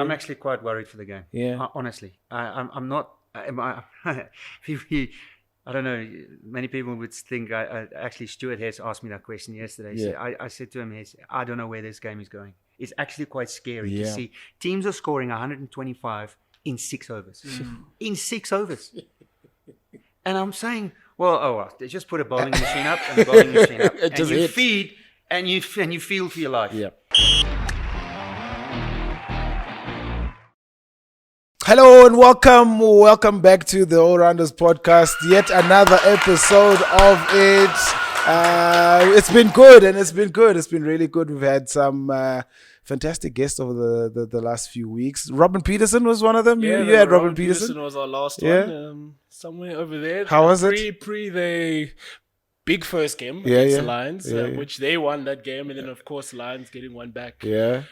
I'm actually quite worried for the game. Yeah. Honestly, I'm not. I don't know. Many people would think. Actually, Stuart Hess asked me that question yesterday. Yeah. I said to him, Hess, I don't know where this game is going. It's actually quite scary to Yeah. see. Teams are scoring 125 in 6 overs. In 6 overs. And I'm saying, well, they just put a bowling machine up and a bowling machine up, and Just you hit. feed and you feel for your life. Yeah. Hello and welcome back to the All Rounders podcast. Yet another episode of it. It's been good. It's been really good. We've had some fantastic guests over the last few weeks. Robin Peterson was one of them. Yeah, you had Robin Peterson. Was our last Yeah. one. Somewhere over there. How was it? Pre the big first game Yeah, against yeah. the Lions, Yeah, yeah. which they won that game, and then of course Lions getting one back. Yeah.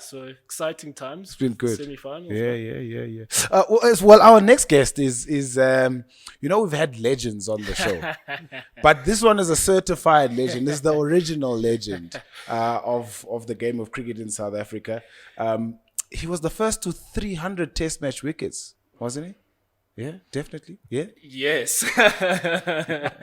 So exciting times. It's been good. Semi-finals. Yeah. Well, our next guest is we've had legends on the show, but this one is a certified legend. This is the original legend of the game of cricket in South Africa. He was the first to 300 Test match wickets, wasn't he? Yeah, definitely. Yeah. Yes.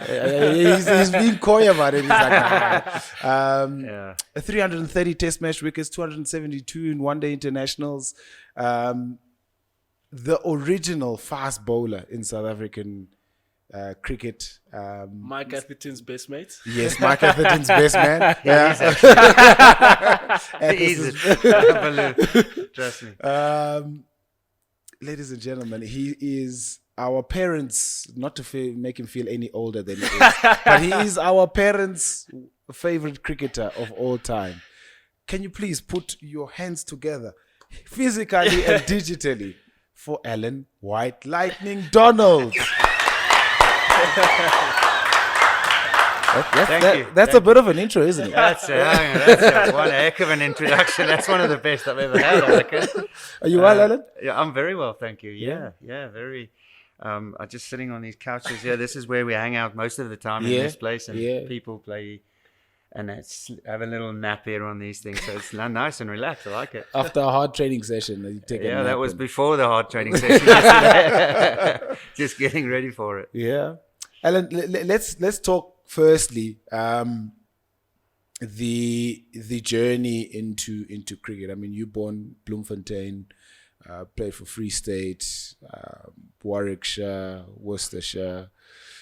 He's being coy about it. He's like, Yeah. 330 Test match wickets, 272 in one-day internationals. The original fast bowler in South African cricket. Mike Atherton's best mate. Yes, Mike Atherton's best man. He is. I believe. Trust me. Ladies and gentlemen, he is our parents, not to make him feel any older than he is, but he is our parents' favorite cricketer of all time. Can you please put your hands together, physically and digitally, for Allan White Lightning Donald? That's a bit of an intro, isn't it? That's one heck of an introduction. That's one of the best I've ever had, I reckon. Are you well, Allan? Yeah, I'm very well, thank you. Yeah, very. I'm just sitting on these couches. Yeah, this is where we hang out most of the time in this place, and people play and have a little nap here on these things. So it's nice and relaxed. I like it. After a hard training session, you take a nap. That was before the hard training session yesterday. Just getting ready for it. Yeah, Allan, let's talk firstly the journey into cricket. I mean, you born Bloemfontein, played for Free State, Warwickshire, Worcestershire,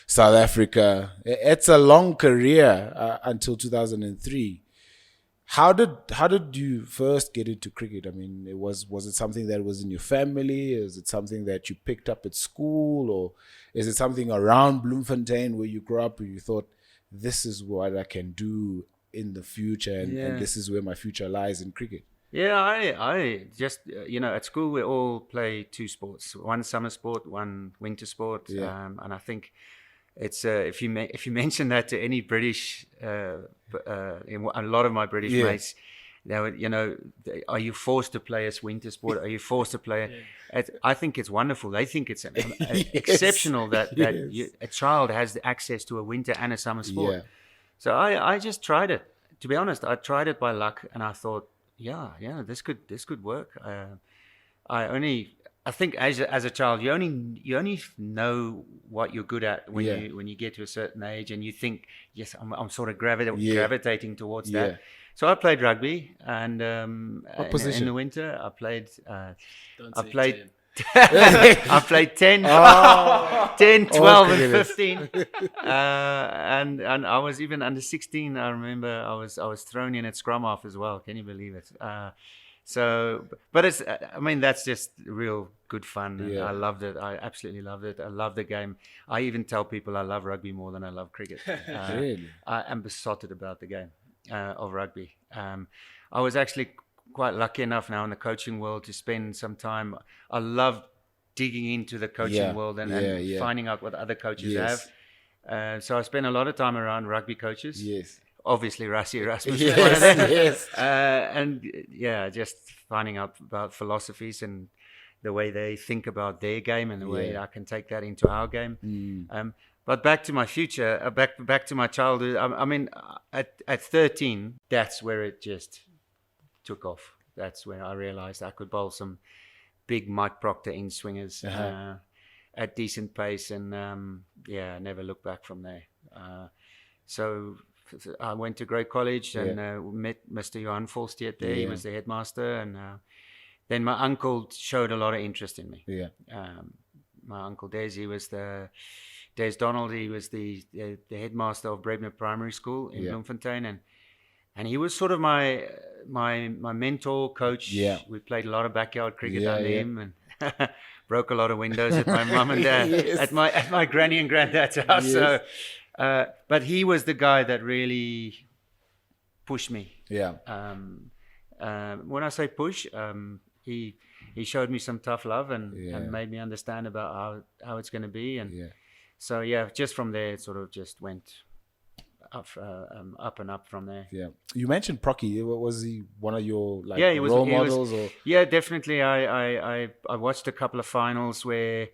South Africa. It's a long career until 2003. How did you first get into cricket? I mean, was it something that was in your family? Is it something that you picked up at school, or is it something around Bloemfontein where you grew up and you thought, this is what I can do in the future, and this is where my future lies in cricket? Yeah, I just at school we all play 2 sports: one summer sport, one winter sport. Yeah. And I think it's if you mention that to any British, a lot of my British mates, they would, are you forced to play a winter sport? Are you forced to play it? I think it's wonderful. They think it's exceptional that a child has the access to a winter and a summer sport. Yeah. So I just tried it. To be honest, I tried it by luck, and I thought, this could work. I think as a child, you only know what you're good at when you get to a certain age, and you think, yes, I'm sort of gravitating towards that. Yeah. So I played rugby, and What position? in the winter I played. Don't I say played. 10. I played 10, 10, 12, and goodness. 15, and I was even under 16. I remember I was thrown in at scrum half as well. Can you believe it? But it's. I mean, that's just real good fun. And Yeah. I loved it. I absolutely loved it. I love the game. I even tell people I love rugby more than I love cricket. Really? I am besotted about the game of rugby. I was actually quite lucky enough now in the coaching world to spend some time. I love digging into the coaching world and finding out what other coaches have. So I spent a lot of time around rugby coaches. Yes. Obviously, Rassie Erasmus is one of them. Yes. And just finding out about philosophies and the way they think about their game and the way I can take that into our game. But back to my future, back to my childhood. I mean, at 13, that's where it just took off. that's when I realized I could bowl some big Mike Proctor in swingers at decent pace, and I never looked back from there. So I went to Grey College and met Mr. Johan Volstedt there. He was the headmaster, and then my uncle showed a lot of interest in me. My uncle Des, Des Donald, he was the headmaster of Brebner Primary School in Bloemfontein, and he was sort of my mentor, coach. We played a lot of backyard cricket under him, and broke a lot of windows at my mum and dad, at my granny and granddad's house. So, but he was the guy that really pushed me. When I say push, he showed me some tough love and made me understand about how it's going to be, and so just from there it sort of just went up and up from there. You mentioned Procky. Was he one of your role models? Or? Definitely. I watched a couple of finals where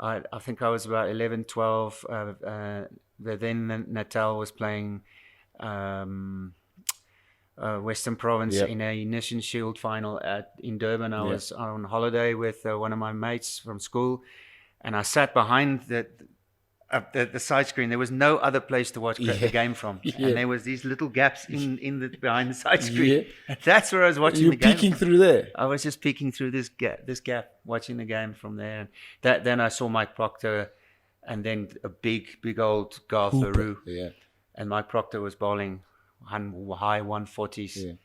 I think I was about 11, 12. Then Natal was playing Western Province in a Nation Shield final in Durban. I was on holiday with one of my mates from school, and I sat behind the side screen. There was no other place to watch the game from, and there was these little gaps in behind the side screen. And that's where I was watching the game. You're peeking through there. I was just peeking through this gap, watching the game from there. And then I saw Mike Proctor, and then a big old Garth LaRue. And Mike Proctor was bowling high 140s,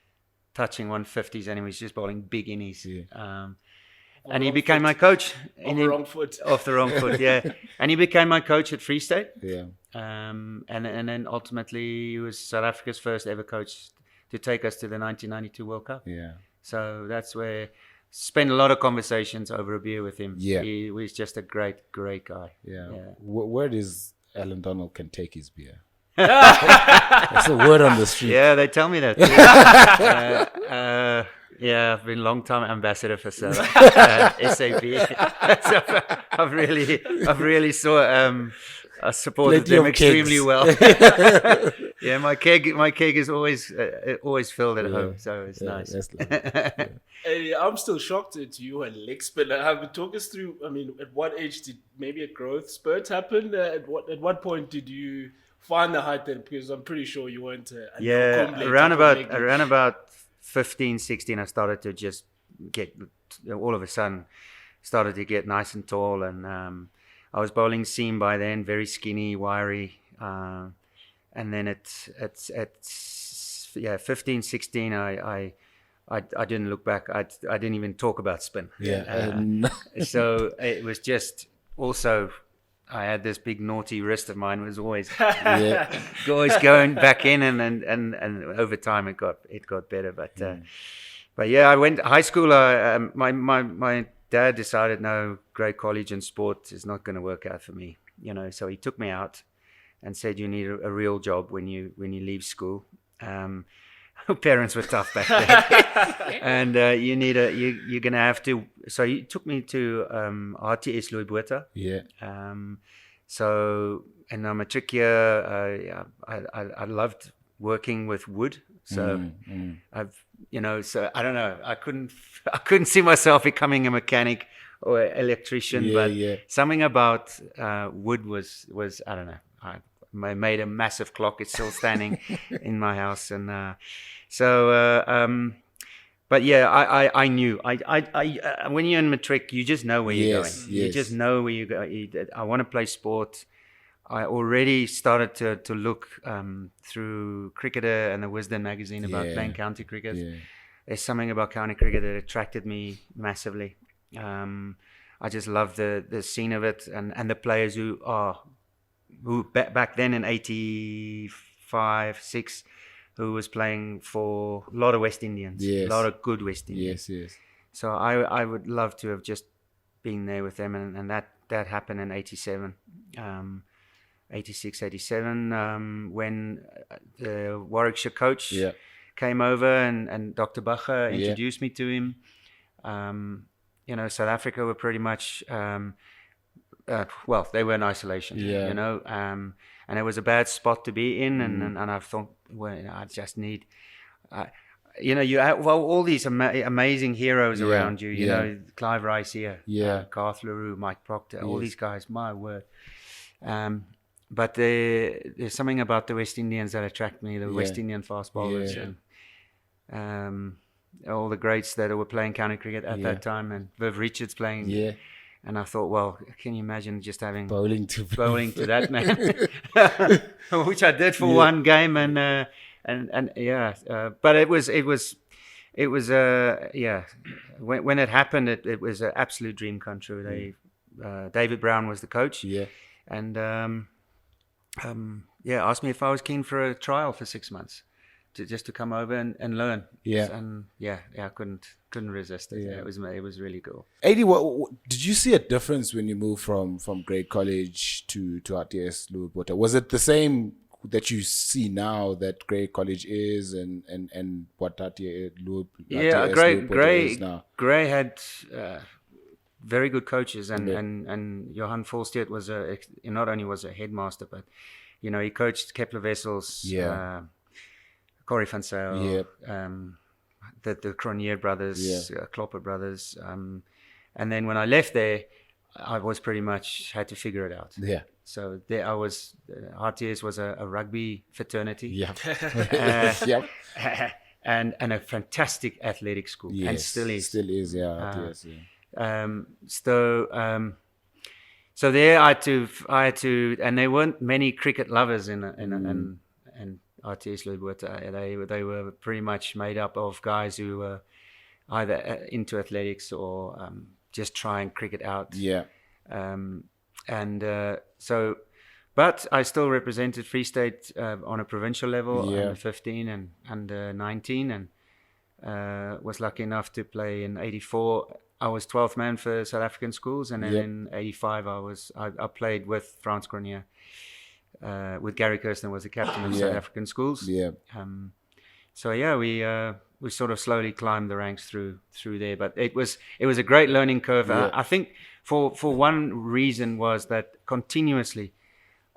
touching 150s, and he was just bowling big innies. And he became my coach. Off the wrong foot. Off the wrong foot, And he became my coach at Free State. And then ultimately he was South Africa's first ever coach to take us to the 1992 World Cup. So that's where spent a lot of conversations over a beer with him. He was just a great guy. Where does Allan Donald can take his beer? That's a word on the street. They tell me that. I've been a long time ambassador for SAP. So I've really I supported them extremely well. My keg is always filled at home, so it's nice. Hey, I'm still shocked at you and leg spinner. Talk us through. I mean, at what age did maybe a growth spurt happen? At what point did you find the height then? Because I'm pretty sure you weren't. Around about 15, 16, I started to just get, all of a sudden, started to get nice and tall, and I was bowling seam by then, very skinny, wiry, and then it's 15, 16, I didn't look back. I didn't even talk about spin. So it was just also, I had this big naughty wrist of mine, was always going back in, and over time it got better. But I went high school. My dad decided no, Grey College and sport is not going to work out for me. So he took me out and said, you need a real job when you leave school. Parents were tough back then, and you're gonna have to. So he took me to RTS Louis Botha. So in my matric year, I loved working with wood. So so I don't know. I couldn't see myself becoming a mechanic or electrician, but something about wood was I don't know. I made a massive clock. It's still standing in my house, and but I knew. I when you're in matric, you just know where you're going. You just know where you go. I want to play sport. I already started to look through Cricketer and the Wisden magazine about playing county cricket. There's something about county cricket that attracted me massively. I just love the scene of it, and the players who back then in 85, 6, who was playing for a lot of West Indians, a lot of good West Indians. So I would love to have just been there with them, and that happened in 87, 86, 87, when the Warwickshire coach came over, and Dr. Bacher introduced me to him. South Africa were pretty much they were in isolation, and it was a bad spot to be in, and I thought, well, I just need. you know, you have, well, all these amazing heroes around you. You yeah. know, Clive Rice here, Yeah. Garth LaRue, Mike Proctor, all Yes. these guys. My word. But there's something about the West Indians that attract me. The West Indian fast bowlers Yeah. and all the greats that were playing county cricket at that time, and Viv Richards playing. Yeah. And I thought, well, can you imagine just having Bowling to that man, which I did for one game, and yeah, but it was yeah. When it happened, it was an absolute dream come true. David Brown was the coach, Yeah. and yeah, asked me if I was keen for a trial for 6 months, just to come over and learn. Yeah. And yeah, I couldn't resist it. Yeah. Yeah, it was really cool. Eddie, what did you see a difference when you moved from Grade College to RTS Louisbotha? Was it the same that you see now that Grade College is and what RTS Louisbotha is now? Gray had very good coaches, and Johan Volstedt was not only was a headmaster, but you know, he coached Kepler Wessels, Corey van Zyl, the Cronje brothers, Klopper brothers, and then when I left there, I was pretty much had to figure it out. Yeah. So there I was. RTS was a rugby fraternity. Yeah. Yep. And a fantastic athletic school, Yes. and still is. Still is, yeah. RTS, yeah. So there I had to, and there weren't many cricket lovers in RTS Louisbotha. They were pretty much made up of guys who were either into athletics or just trying cricket out. Yeah. So, but I still represented Free State on a provincial level, under 15 and under 19, and was lucky enough to play in '84. I was 12th man for South African schools, and then in '85 I played with Frans Cronje, with Gary Kirsten was the captain of South African schools. Yeah. So yeah, we sort of slowly climbed the ranks through there, but it was a great learning curve. Yeah. I think for one reason was that continuously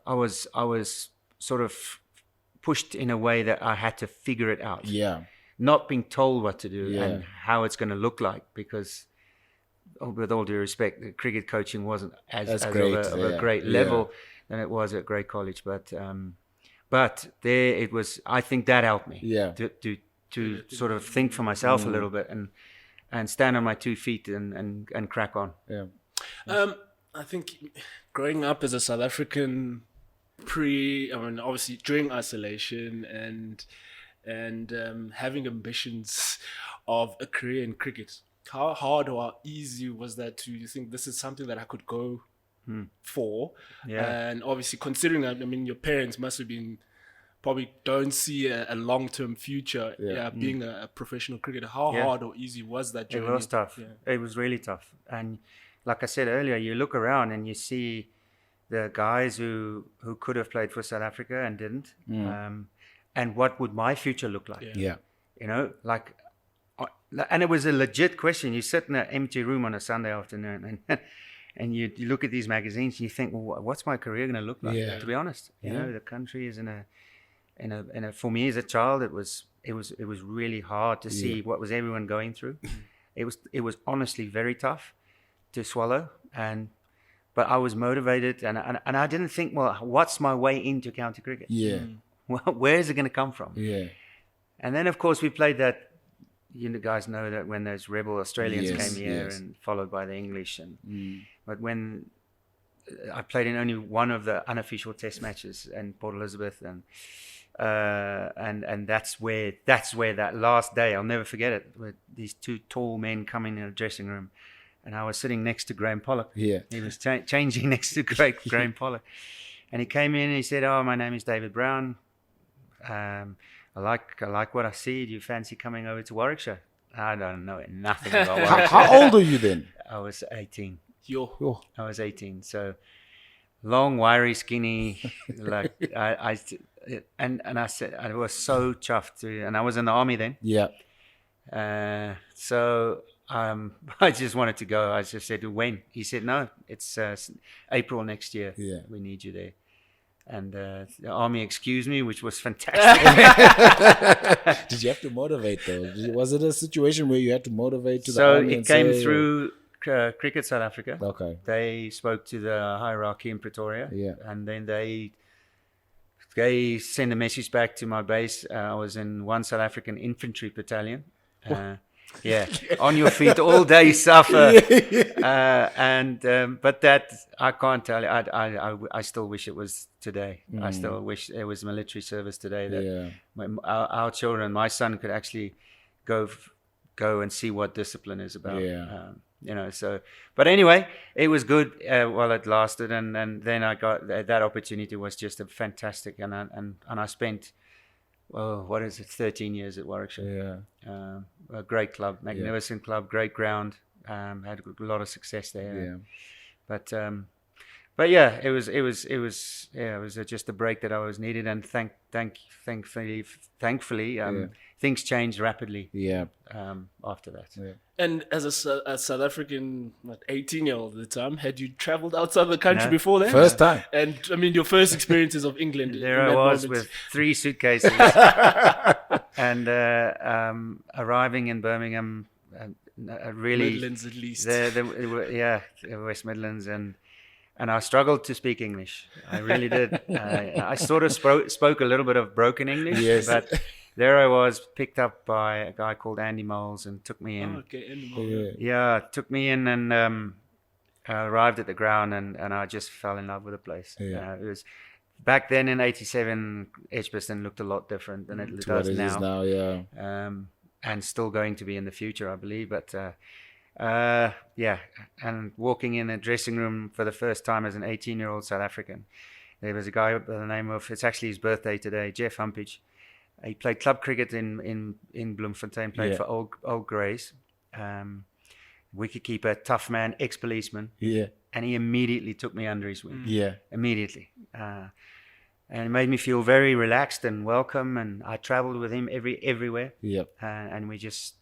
I was sort of pushed in a way that I had to figure it out. Yeah. Not being told what to do and how it's going to look like, because with all due respect, the cricket coaching wasn't as great, of a great level than it was at Grey College. But there it was. I think that helped me to sort of think for myself a little bit and stand on my 2 feet and crack on. Yeah. I think growing up as a South African obviously during isolation and having ambitions of a career in cricket, how hard or how easy was that to you think this is something that I could go for? Yeah. And obviously considering that, I mean, your parents must have been probably don't see a long-term future being a professional cricketer. How hard or easy was that journey? It was tough. Yeah. It was really tough. And like I said earlier, you look around and you see the guys who could have played for South Africa and didn't. And what would my future look like? Yeah. You know, like, and it was a legit question. You sit in an empty room on a Sunday afternoon and you look at these magazines and you think, well, what's my career going to look like? Yeah. To be honest, you know, the country is in a for me as a child, it was really hard to see what was everyone going through. It was honestly very tough to swallow, but I was motivated and I didn't think, well, what's my way into county cricket? Yeah. Well, where is it going to come from? Yeah. And then of course we played that. You guys know that when those rebel Australians came here and followed by the English, but when I played in only one of the unofficial Test matches in Port Elizabeth, and that's where that last day, I'll never forget it, with these two tall men coming in a dressing room, and I was sitting next to Graham Pollock. Yeah, he was changing next to Graham Pollock, and he came in and he said, "Oh, my name is David Brown. I like what I see. Do you fancy coming over to Warwickshire?" I don't know nothing about Warwickshire. How old are you then? I was 18. I was 18. So long, wiry, skinny. Like I said, I was so chuffed and I was in the army then. Yeah. So I just wanted to go. I just said, when? He said, no, it's April next year. Yeah. We need you there. And the army excused me, which was fantastic. Did you have to motivate though? Was it a situation where you had to motivate to the So army it and came say, through Cricket South Africa. Okay. They spoke to the hierarchy in Pretoria, Yeah. and then they sent a message back to my base. I was in 1 South African Infantry Battalion. Yeah, on your feet all day, suffer. But that I can't tell you. I still wish it was today. I still wish it was military service today. That our children, my son, could actually go and see what discipline is about. Yeah. So. But anyway, it was good while it lasted, and then I got that opportunity was just a fantastic, and I spent. Well, what is it? 13 years at Warwickshire. Yeah. A great club, magnificent club, great ground. Had a lot of success there. Yeah. But yeah, it was just a break that I was needed, and thankfully, things changed rapidly. Yeah. After that. Yeah. And as a South African 18-year-old at the time, had you travelled outside the country No. before that? First time. And I mean, your first experiences of England. There in I that was moment. with 3 suitcases, and arriving in Birmingham. Really, Midlands at least. the West Midlands, and I struggled to speak English. I really did. I sort of spoke a little bit of broken English, Yes. but there I was, picked up by a guy called Andy Moles, and took me in. Oh, okay, Took me in, and I arrived at the ground, and I just fell in love with the place. Yeah. It was back then in 87. Edgbaston looked a lot different than it To does what it is now, yeah. and still going to be in the future, I believe. But and walking in the dressing room for the first time as an 18-year-old South African, there was a guy by the name of, it's actually his birthday today, Jeff Humpage. He played club cricket in Bloemfontein, played for Old Greys, wicketkeeper, tough man, ex-policeman, Yeah. and he immediately took me under his wing. Yeah. Immediately. And it made me feel very relaxed and welcome, and I traveled with him everywhere. Yep. And we just,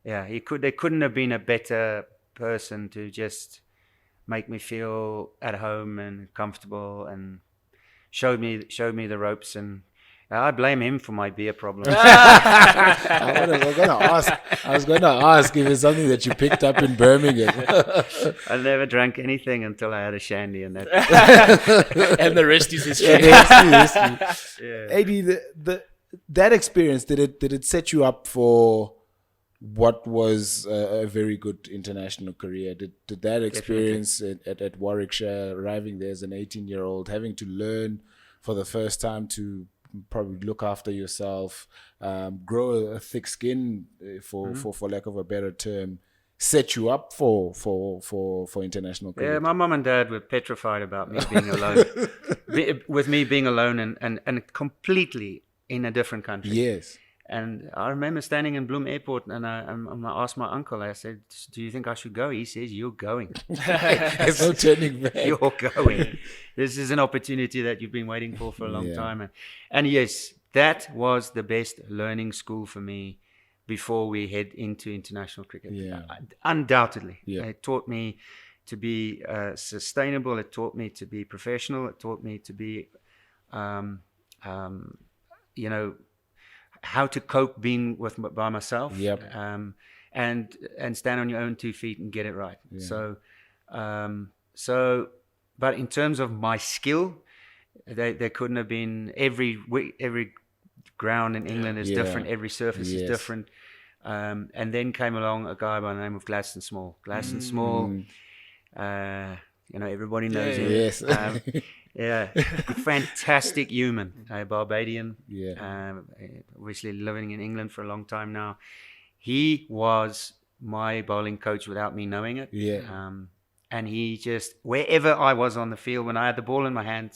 there couldn't have been a better person to just make me feel at home and comfortable, and showed me the ropes. And I blame him for my beer problem. I was going to ask if it's something that you picked up in Birmingham. I never drank anything until I had a shandy, and that. And the rest is history. Yeah. Eddie, that experience, did it set you up for what was a very good international career? Did that experience at Warwickshire, arriving there as an 18-year-old, having to learn for the first time to probably look after yourself, grow a thick skin, for lack of a better term, set you up for international career? Yeah, my mum and dad were petrified about me being alone, with me being alone and completely in a different country. Yes. And I remember standing in Bloem Airport, and I asked my uncle, I said, "Do you think I should go?" He says, "You're going." There's no turning back. You're going. This is an opportunity that you've been waiting for a long time. And yes, that was the best learning school for me before we head into international cricket. Yeah. Undoubtedly. Yeah. It taught me to be sustainable. It taught me to be professional. It taught me to be, how to cope being by myself. Yep. And stand on your own 2 feet and get it right. Yeah. But in terms of my skill, there couldn't have been. Every ground in England is different. Every surface is different. And then came along a guy by the name of Gladstone Small. Gladstone Small, everybody knows him. Yes. Fantastic human, a Barbadian. Yeah. Obviously living in England for a long time now. He was my bowling coach without me knowing it. Yeah. And he just, wherever I was on the field, when I had the ball in my hand,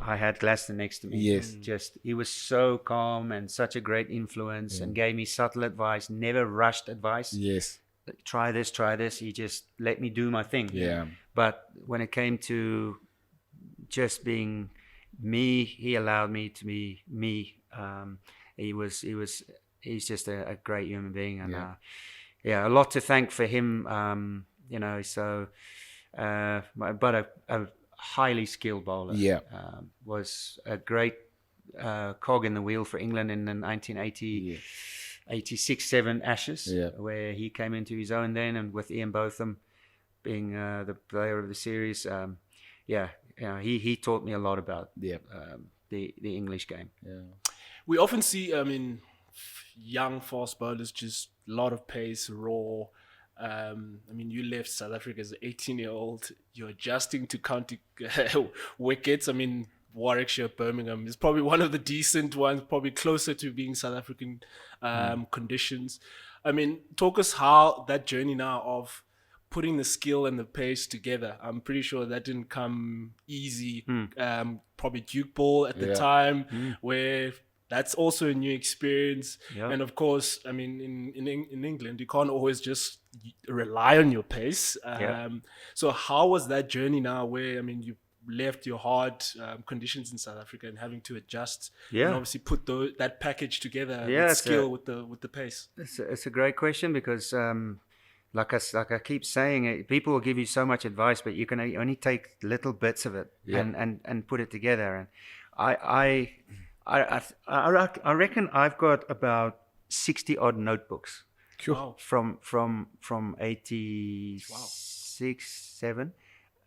I had Gladstone next to me. Yes. He was so calm and such a great influence, and gave me subtle advice, never rushed advice. Yes. Try this. He just let me do my thing. Yeah. But when it came to just being me, he allowed me to be me. He's just a great human being, and a lot to thank for him. But a highly skilled bowler. Yeah. Was a great cog in the wheel for England in the 1980, 86-7 Ashes, where he came into his own then, and with Ian Botham being the player of the series, he taught me a lot about the English game. Yeah. We often see, young fast bowlers, just a lot of pace, raw. You left South Africa as an 18-year-old. You're adjusting to county wickets. Warwickshire, Birmingham is probably one of the decent ones, probably closer to being South African conditions. Talk us how that journey now of putting the skill and the pace together. I'm pretty sure that didn't come easy. Probably Duke ball at the time, where that's also a new experience. Yep. And of course, in England, you can't always just rely on your pace. So how was that journey now where, you left your hard conditions in South Africa and having to adjust and obviously put that package together with skill with the pace? It's a great question because like I keep saying, people will give you so much advice, but you can only take little bits of it and put it together. And I reckon I've got about 60 odd notebooks from 86-7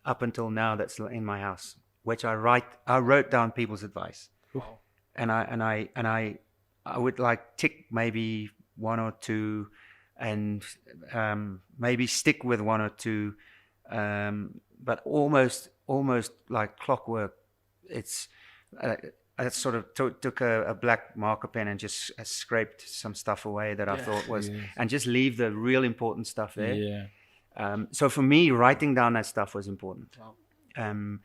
up until now that's in my house, which I wrote down people's advice. Wow. And I would like tick maybe one or two and maybe stick with one or two, but almost like clockwork. It's I sort of took a black marker pen and just scraped some stuff away that I thought was, and just leave the real important stuff there. Yeah. So for me, writing down that stuff was important. Wow. And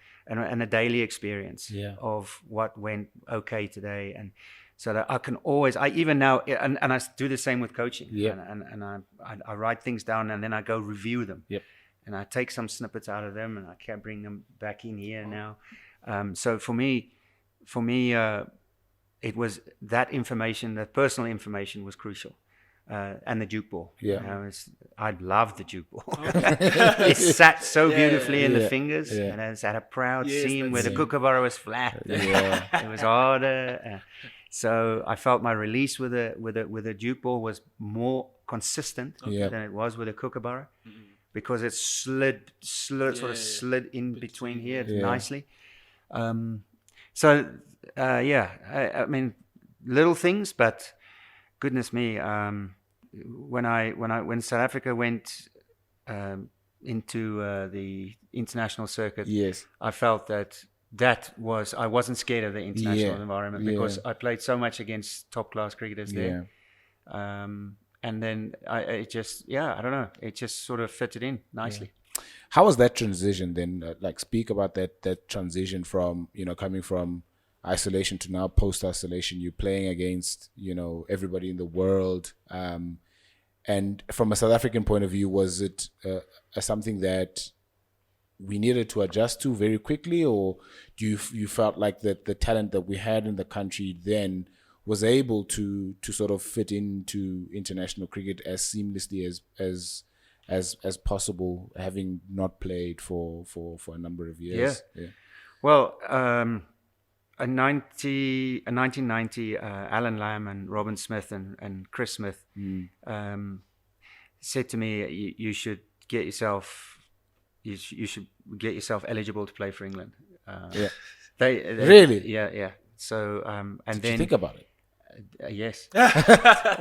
a daily experience of what went okay today, and so that I can always, even now, and I do the same with coaching. And I write things down and then I go review them. Yep. And I take some snippets out of them and I can bring them back in here now. So for me, it was that information, that personal information was crucial. And the Duke ball. I loved the Duke ball. It sat so beautifully in the fingers, and it's had a proud seam where the kookaburra was flat. It was harder. So I felt my release with a Duke ball was more consistent than it was with a kookaburra, because it slid in between here nicely. Little things, but goodness me, when South Africa went into the international circuit, I felt that I wasn't scared of the international environment because I played so much against top class cricketers there. And then I don't know, it just sort of fitted in nicely. How was that transition then? Speak about that transition from, coming from isolation to now post-isolation. You're playing against, everybody in the world. And from a South African point of view, was it something that we needed to adjust to very quickly, or do you felt like that the talent that we had in the country then was able to sort of fit into international cricket as seamlessly as possible, having not played for a number of years? Well, in 1990, Allan Lamb and Robin Smith and Chris Smith said to me, "You should get yourself eligible to play for England." They really? Yeah. So and Did then you think about it? Yes,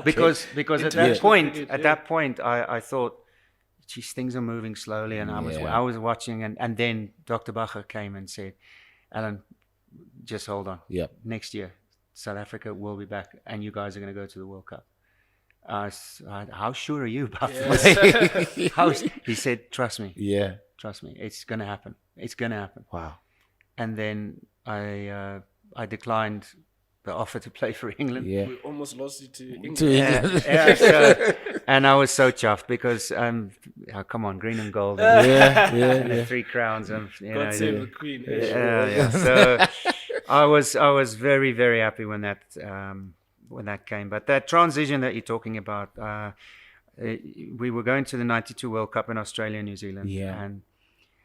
because at that point, I thought, geez, things are moving slowly, and I was watching, and then Dr. Bacher came and said, "Allan, just hold on. Next year, South Africa will be back, and you guys are going to go to the World Cup." How sure are you about this? He said, "Trust me. Trust me. It's going to happen. It's going to happen." Wow. And then I declined the offer to play for England. We almost lost it to England. And I was so chuffed because, come on, green and gold. And 3 crowns. God save the Queen. So I was very, very happy when that came. But that transition that you're talking about, we were going to the 92 World Cup in Australia and New Zealand.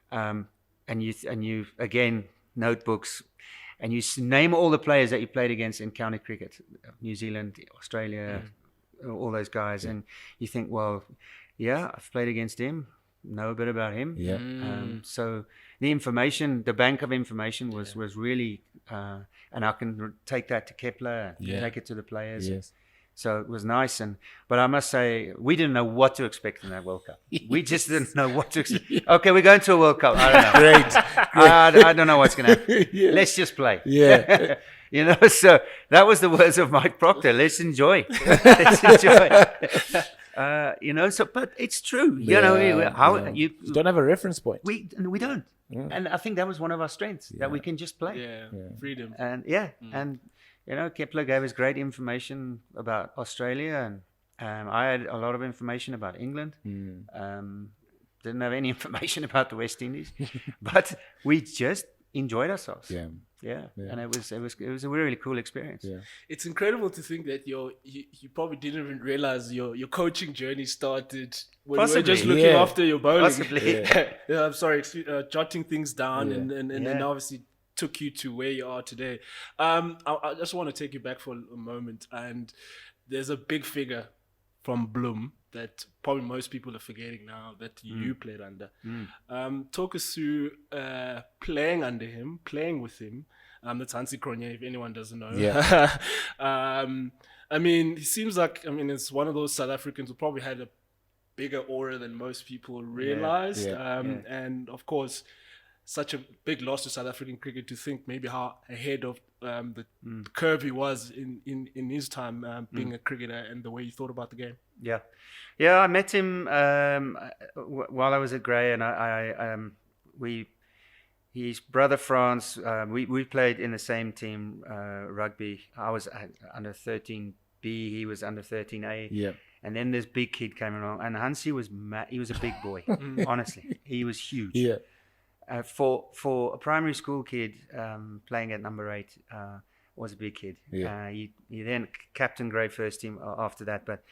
And and you again notebooks, and you name all the players that you played against in county cricket, New Zealand, Australia, all those guys, and you think, well, yeah, I've played against him, know a bit about him. Yeah. So the information, the bank of information was really, and I can take that to Kepler, and take it to the players. Yes. So it was nice, but I must say, we didn't know what to expect in that World Cup. We just didn't know what to expect. Okay, we're going to a World Cup. I don't know. Great. I don't know what's going to happen. Yeah. Let's just play. Yeah. You know, so that was the words of Mike Proctor. Let's enjoy. Let's enjoy. You know, so but it's true. You know, you don't have a reference point. we don't, and I think that was one of our strengths that we can just play. Freedom. And and you know, Kepler gave us great information about Australia, and I had a lot of information about England. Didn't have any information about the West Indies, but we just enjoyed ourselves. Yeah. And it was a really cool experience. Yeah. It's incredible to think that you probably didn't even realize your coaching journey started when you were just looking after your bowling. Possibly. I'm sorry, jotting things down and then Yeah. obviously took you to where you are today. I just want to take you back for a moment, and there's a big figure from Bloem that probably most people are forgetting now that you played under. Talk us through playing under him, playing with him. That's Hansie Cronje, if anyone doesn't know. Yeah. I mean, he seems like, it's one of those South Africans who probably had a bigger aura than most people realized. And of course, such a big loss to South African cricket to think maybe how ahead of the curve he was in his time being a cricketer and the way he thought about the game. Yeah, I met him while I was at Grey, and his brother France. We played in the same team, rugby. I was under 13B, he was under 13A. Yeah. And then this big kid came along, and Hansie was he was a big boy. Honestly, he was huge. Yeah. For a primary school kid playing at number 8 was a big kid. Yeah. He then captained Grey first team after that, but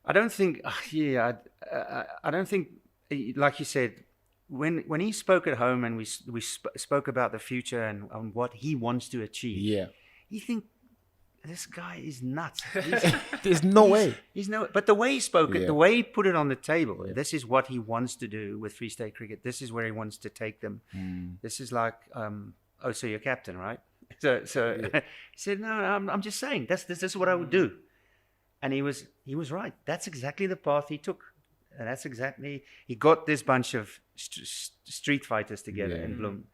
I don't think. I don't think, like you said, when he spoke at home and we spoke about the future and what he wants to achieve. Yeah. You think this guy is nuts. There's no way. But the way he spoke it, the way he put it on the table, this is what he wants to do with Free State cricket. This is where he wants to take them. This is like, so you're captain, right? So he said, no, I'm just saying, this is what I would do. And he was right. That's exactly the path he took. And that's exactly, he got this bunch of street fighters together in Bloem.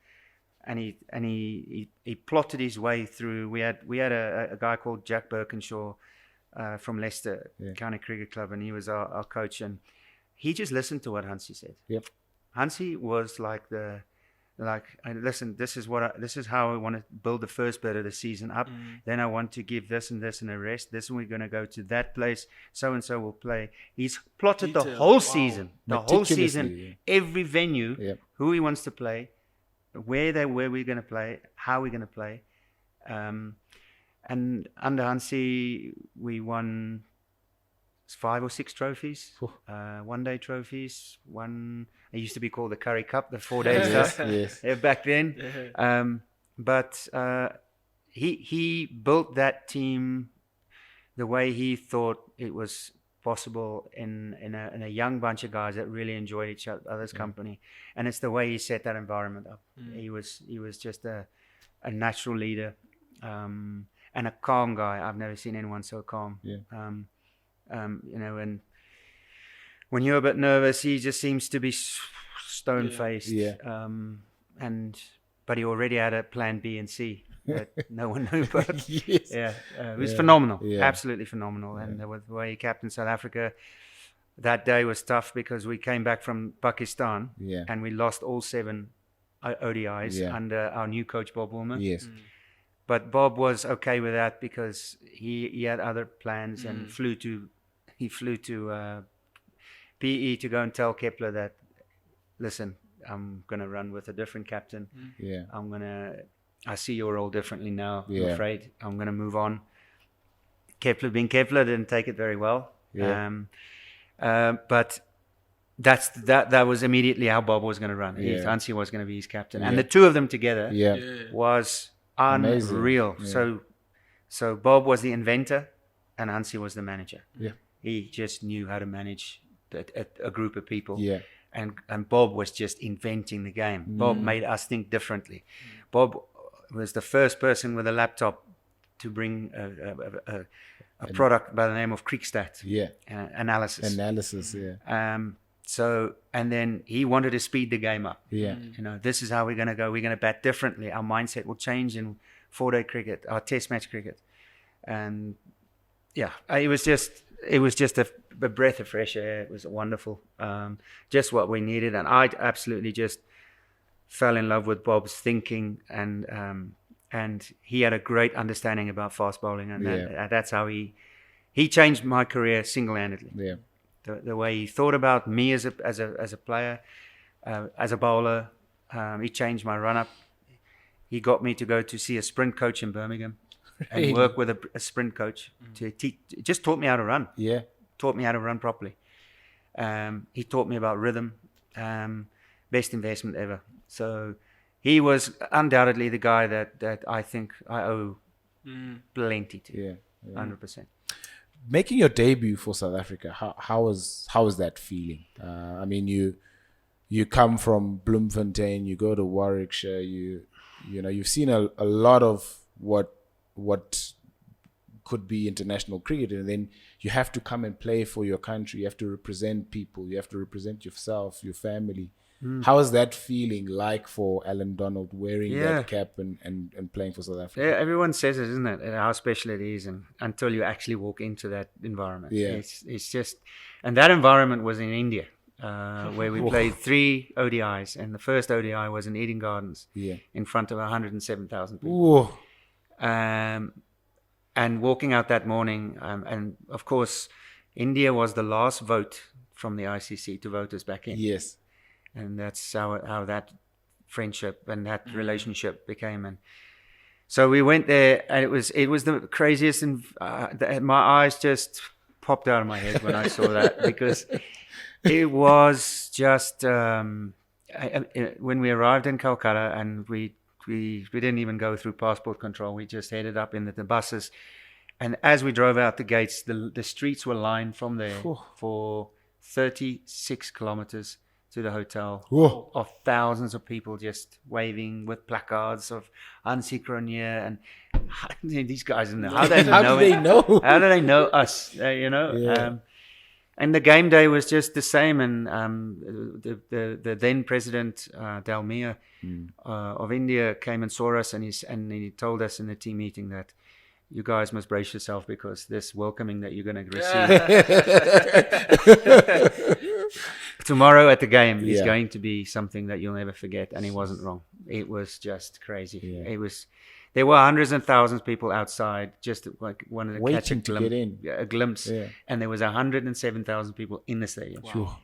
And he plotted his way through. We had a guy called Jack Birkinshaw from Leicester County Cricket Club, and he was our coach. And he just listened to what Hansie said. Yep. Hansie was listen, this is how I want to build the first bit of the season up. Then I want to give this and this and a rest. This, and we're going to go to that place. So and so will play. He's plotted the whole season, every venue, who he wants to play, where we're going to play, how we're going to play. And under Hansie, we won 5 or 6 trophies, one-day trophies. It used to be called the Curry Cup, the 4-day stuff back then. But he built that team the way he thought it was possible in a young bunch of guys that really enjoyed each other's company, and it's the way he set that environment up. He was just a natural leader, and a calm guy. I've never seen anyone so calm. You know, and when you're a bit nervous, he just seems to be stone-faced. But he already had a plan B and C that no one knew about. It was phenomenal, absolutely phenomenal. And the way he captained South Africa that day was tough because we came back from Pakistan and we lost all 7 ODIs under our new coach Bob Woolmer. But Bob was okay with that because he had other plans and he flew to PE to go and tell Kepler that, listen, I'm going to run with a different captain. I see your role differently now. I'm afraid I'm going to move on. Kepler, being Kepler, didn't take it very well. But that was immediately how Bob was going to run. Yeah. Hansie was going to be his captain, Yeah. and the two of them together Yeah. was Amazing. unreal. Yeah. So Bob was the inventor, and Hansie was the manager. Yeah. He just knew how to manage a group of people. Yeah. And Bob was just inventing the game. Bob made us think differently. Bob was the first person with a laptop to bring a product by the name of Creekstat Yeah. analysis. Yeah. So, and then he wanted to speed the game up. Yeah. You know, this is how we're going to go. We're going to bat differently. Our mindset will change in 4-day cricket, our test match cricket. And yeah, it was just a breath of fresh air. It was wonderful. Just what we needed. And I absolutely just fell in love with Bob's thinking, and he had a great understanding about fast bowling, and that's how he changed my career single-handedly. Yeah. The way he thought about me as a player, as a bowler, he changed my run-up. He got me to go to see a sprint coach in Birmingham and work with a sprint coach to teach. Just taught me how to run. Yeah. Taught me how to run properly. He taught me about rhythm. Best investment ever. So he was undoubtedly the guy that I think I owe plenty to. Yeah. 100%. Making your debut for South Africa, how was that feeling? I mean, you come from Bloemfontein, you go to Warwickshire, you know you've seen a lot of what could be international cricket, and then you have to come and play for your country. You have to represent people. You have to represent yourself, your family. How is that feeling like for Allan Donald wearing that cap and playing for South Africa? Yeah, everyone says it, isn't it? How special it is, and until you actually walk into that environment, it's just. And that environment was in India, where we played 3 ODIs, and the first ODI was in Eden Gardens, in front of 107,000 people. And walking out that morning, and of course, India was the last vote from the ICC to vote us back in. Yes. And that's how that friendship and that relationship became. And so we went there, and it was the craziest, and my eyes just popped out of my head when I saw that, because it was just when we arrived in Calcutta, and we didn't even go through passport control. We just headed up in the buses, and as we drove out the gates, the streets were lined from there for 36 kilometers to the hotel, of thousands of people just waving with placards of Hansie Cronje, and these guys know how they know how do they know us, and the game day was just the same. And the then president Dalmia of India came and saw us, and he told us in the team meeting that you guys must brace yourself, because this welcoming that you're going to receive tomorrow at the game is going to be something that you'll never forget. And he wasn't wrong. It was just crazy. There were hundreds and thousands of people outside, just like wanted to catch a glimpse. And there was 107,000 people in the stadium. Wow.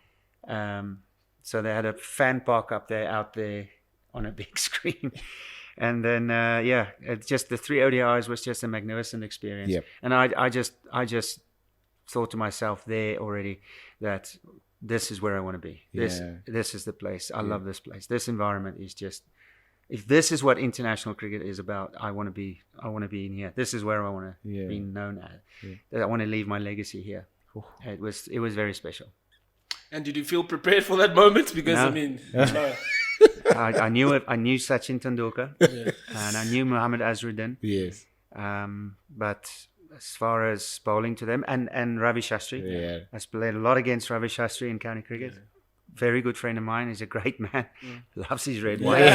So they had a fan park out there on a big screen. And then, it's just the 3 ODIs was just a magnificent experience. Yep. And I just thought to myself there already that this is where I want to be. This is the place. I love this place. This environment is just, if this is what international cricket is about, I want to be in here. This is where I want to be known as. I want to leave my legacy here. It was very special. And did you feel prepared for that moment? Because no. I knew Sachin Tendulkar, and I knew Mohammad Azharuddin. Yes. But as far as bowling to them, and Ravi Shastri, I played a lot against Ravi Shastri in county cricket. Very good friend of mine. He's a great man. Loves his red wine.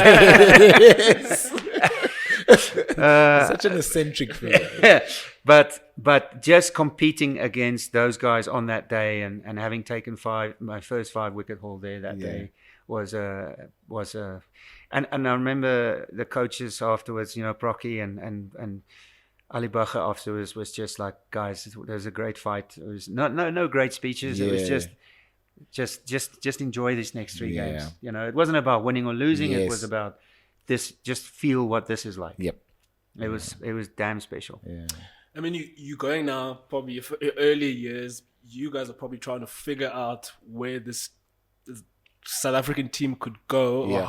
Such an eccentric figure. But just competing against those guys on that day, and having taken my first 5 wicket haul there that day was and I remember the coaches afterwards, Procky and Ali Bacher afterwards was just like, guys, there was a great fight. It was no great speeches. It was just enjoy these next 3 games. It wasn't about winning or losing. It was about this. Just feel what this is like. Yep. It was damn special. Yeah. I mean, you going now, probably your early years, you guys are probably trying to figure out where this South African team could go, Yeah. or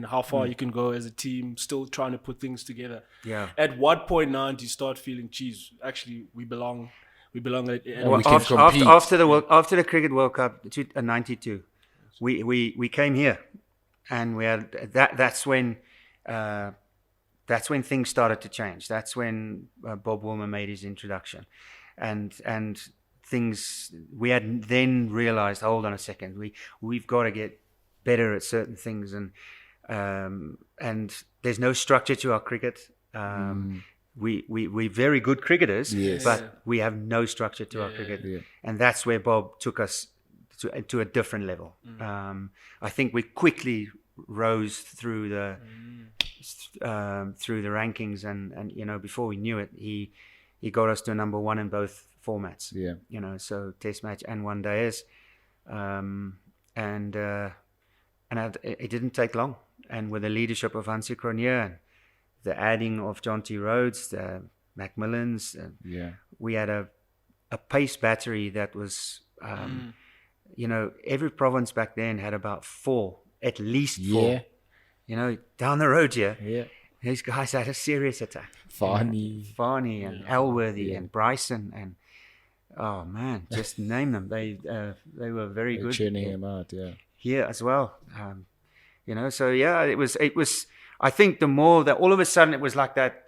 how far you can go as a team, still trying to put things together. Yeah. At what point now do you start feeling, geez, actually we belong at we can after, compete. after the Cricket World Cup '92, we came here, and we had that's when things started to change. That's when Bob Woolmer made his introduction, and things we had then realized. Hold on a second, we've got to get better at certain things, and there's no structure to our cricket. We're very good cricketers, Yes. but we have no structure to our cricket, and that's where Bob took us to a different level. I think we quickly rose through the rankings, and before we knew it, he got us to number one in both formats. Yeah. So Test match and one days, it didn't take long, and with the leadership of Hansie and the adding of John T. Rhodes, the Macmillans, we had a pace battery that was, every province back then had about at least four. Down the road here, these guys had a serious attack. Farney and Elworthy and Bryson and oh man, just name them. They were very good. Churning him out, Here as well. So it was. I think the more that all of a sudden it was like that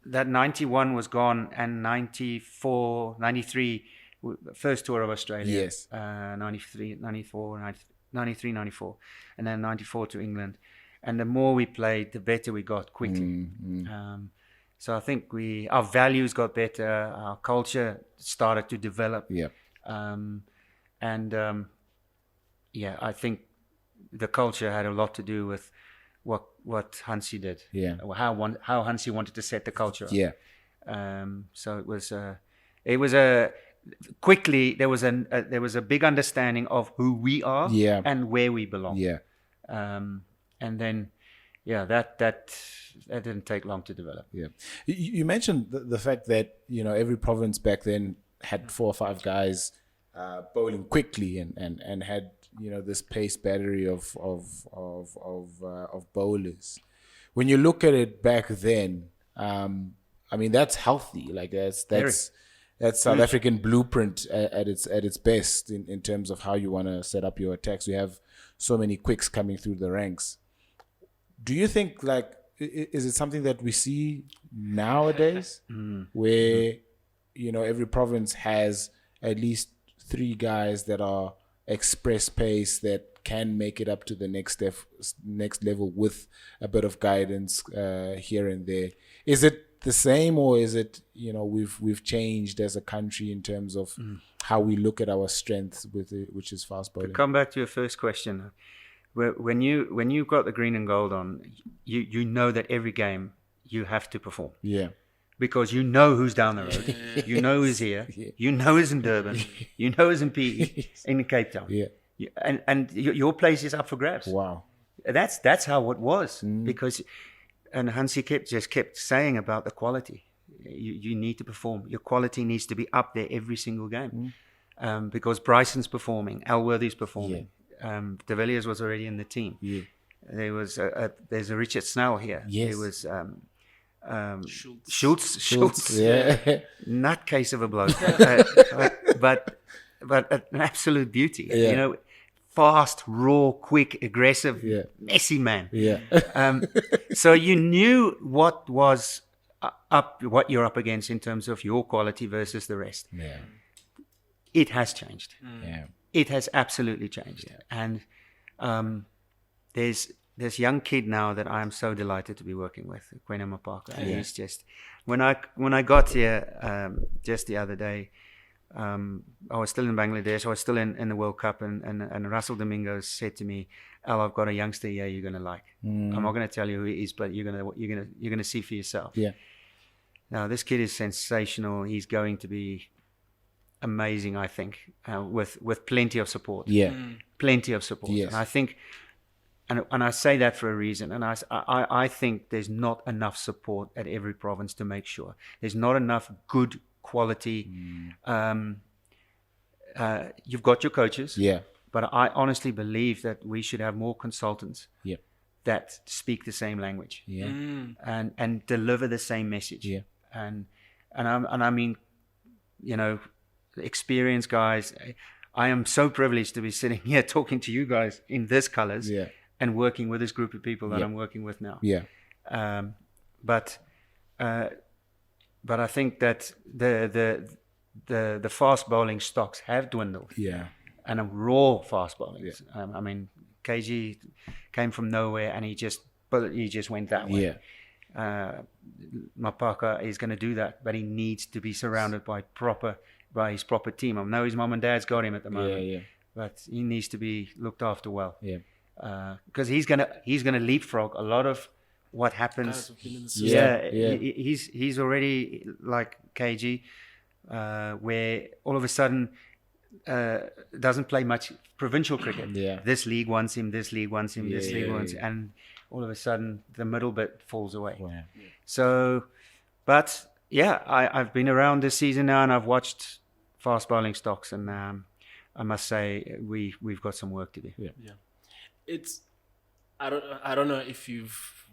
91 was gone, and 94, 93, first tour of Australia. Yes. 93, 94, 93, 94, and then 94 to England. And the more we played, the better we got quickly. So I think our values got better, our culture started to develop. Yeah. I think the culture had a lot to do with what Hansie did. Yeah. How Hansie wanted to set the culture up. Yeah. So it was quickly there was a big understanding of who we are and where we belong. Yeah. And then that didn't take long to develop. Yeah. You mentioned the fact that every province back then had 4 or 5 guys bowling quickly and had this pace battery of bowlers. When you look at it back then, that's healthy. Like that's South African blueprint at its best in terms of how you want to set up your attacks. We have so many quicks coming through the ranks. Do you think is it something that we see nowadays where every province has at least 3 guys that are express pace that can make it up to the next level with a bit of guidance here and there? Is it the same, or is it we've changed as a country in terms of how we look at our strengths which is fast bowling? To come back to your first question, when you've got the green and gold on, you know that every game you have to perform. Yeah. Because you know who's down the road, you know who's here, you know who's in Durban, you know who's in PE, in Cape Town. Yeah. And your place is up for grabs. Wow. That's how it was. Because, and Hansie kept saying about the quality. You need to perform. Your quality needs to be up there every single game. Because Bryson's performing, Elworthy's performing. De Villiers was already in the team. Yeah. There's a Richard Snell here. Yes. There was Schultz. Yeah. Nutcase of a bloke. but an absolute beauty. Yeah. Fast, raw, quick, aggressive, messy man. Yeah. So you knew what was what you're up against in terms of your quality versus the rest. Yeah. It has changed. Yeah. It has absolutely changed. And there's this young kid now that I'm so delighted to be working with, Quenema Parker. And he's just, when I got here just the other day, I was still in Bangladesh. I was still in the World Cup, and Russell Domingos said to me, "Al, I've got a youngster here you're gonna like. I'm not gonna tell you who he is, but you're gonna see for yourself." Yeah. Now this kid is sensational. He's going to be amazing, I think, with plenty of support. Yeah. Plenty of support. Yes. And I think, and I say that for a reason. And I think there's not enough support at every province to make sure there's not enough good quality. You've got your coaches. Yeah. But I honestly believe that we should have more consultants Yeah. that speak the same language Yeah. and deliver the same message. Yeah. And I mean, experienced guys. I am so privileged to be sitting here talking to you guys in this colors Yeah. and working with this group of people that Yeah. I'm working with now. Yeah. But I think that the fast bowling stocks have dwindled. Yeah. And a raw fast bowling. Yeah. I mean, KG came from nowhere and he just went that way. Yeah. Mapaka is going to do that, but he needs to be surrounded by his proper team. I know his mom and dad's got him at the moment, Yeah. but he needs to be looked after well. Yeah. Because he's gonna leapfrog a lot of what happens. Yeah. He's already like KG, where all of a sudden doesn't play much provincial cricket. Yeah. This league wants him. This league wants him. This league wants him, yeah. and all of a sudden the middle bit falls away. Wow. So, but yeah, I've been around this season now, and I've watched fast bowling stocks, and I must say we've got some work to do. Yeah. It's I don't know if you've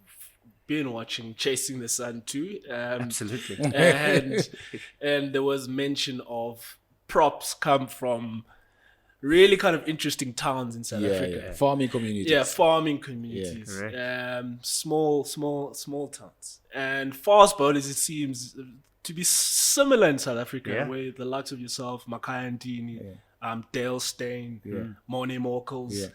been watching Chasing the Sun too. Absolutely. And there was mention of props come from really kind of interesting towns in South Africa. Yeah. Farming communities. Yeah, farming communities. Yeah, small towns. And fast bowlers, it seems to be similar in South Africa, where the likes of yourself, Makai Ntini, Dale Steyn, Mone Morkels. Yeah.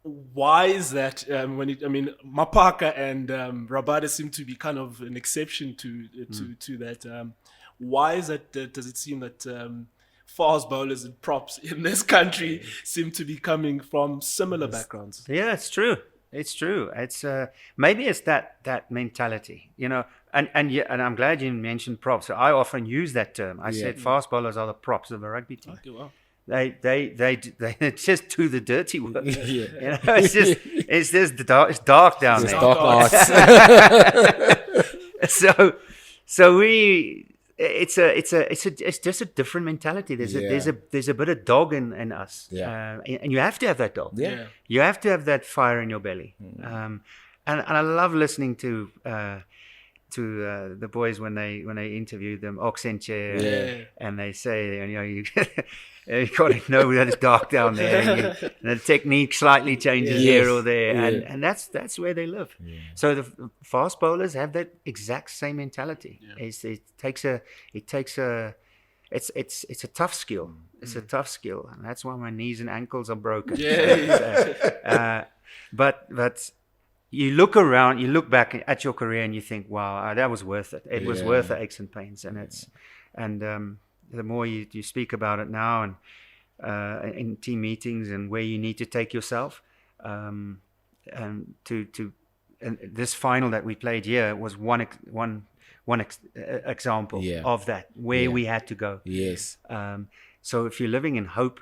Why is that? Mapaka and Rabada seem to be kind of an exception to that. Why is that? Does it seem that fast bowlers and props in this country seem to be coming from similar backgrounds? Yeah, it's true. It's true. It's maybe it's that mentality, and I'm glad you mentioned props. So I often use that term. I said fast bowlers are the props of a rugby team. Okay, wow. They just do the dirty work. It's dark down there. Dark arts. It's just a different mentality. There's a bit of dog in us, and you have to have that dog. Yeah. You have to have that fire in your belly. And I love listening to the boys when they interview them, Oxenche, and they say, you got to know that it's dark down there, and the technique slightly changes here or there, and that's where they live. Yeah. So the fast bowlers have that exact same mentality. Yeah. It's a tough skill. It's a tough skill, and that's why my knees and ankles are broken. Yeah. But you look around, you look back at your career, and you think, wow, that was worth it. It was worth the aches and pains, and the more you speak about it now, and in team meetings, and where you need to take yourself, and this final that we played here was one example of that, where we had to go. Yes. So if you're living in hope,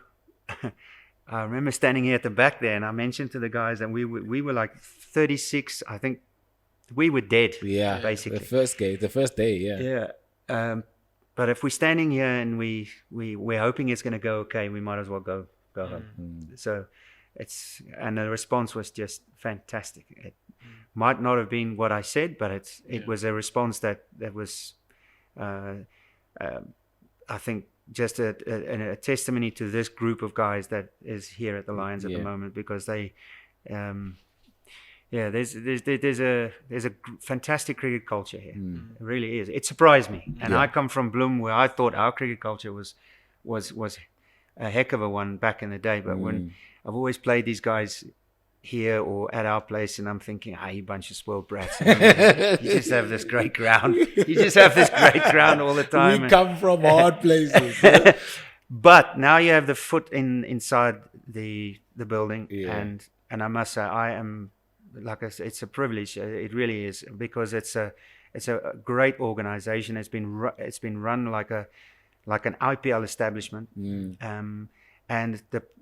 I remember standing here at the back there, and I mentioned to the guys, and we were like 36. I think we were dead. Yeah, basically. The first day. Yeah. Yeah. But if we're standing here and we're hoping it's going to go okay, we might as well go home. So and the response was just fantastic. It might not have been what I said, but it was a response that was, I think, just a testimony to this group of guys that is here at the Lions at the moment, because they. There's a fantastic cricket culture here. It really is. It surprised me, and I come from Bloem, where I thought our cricket culture was a heck of a one back in the day. But when I've always played these guys here or at our place, and I'm thinking, you bunch of spoiled brats. You just have this great ground. You just have this great ground all the time. We come from hard places. But now you have the foot inside the building, and I must say, I am. Like I said, it's a privilege. It really is, because it's a great organization. It's been run like an IPL establishment, and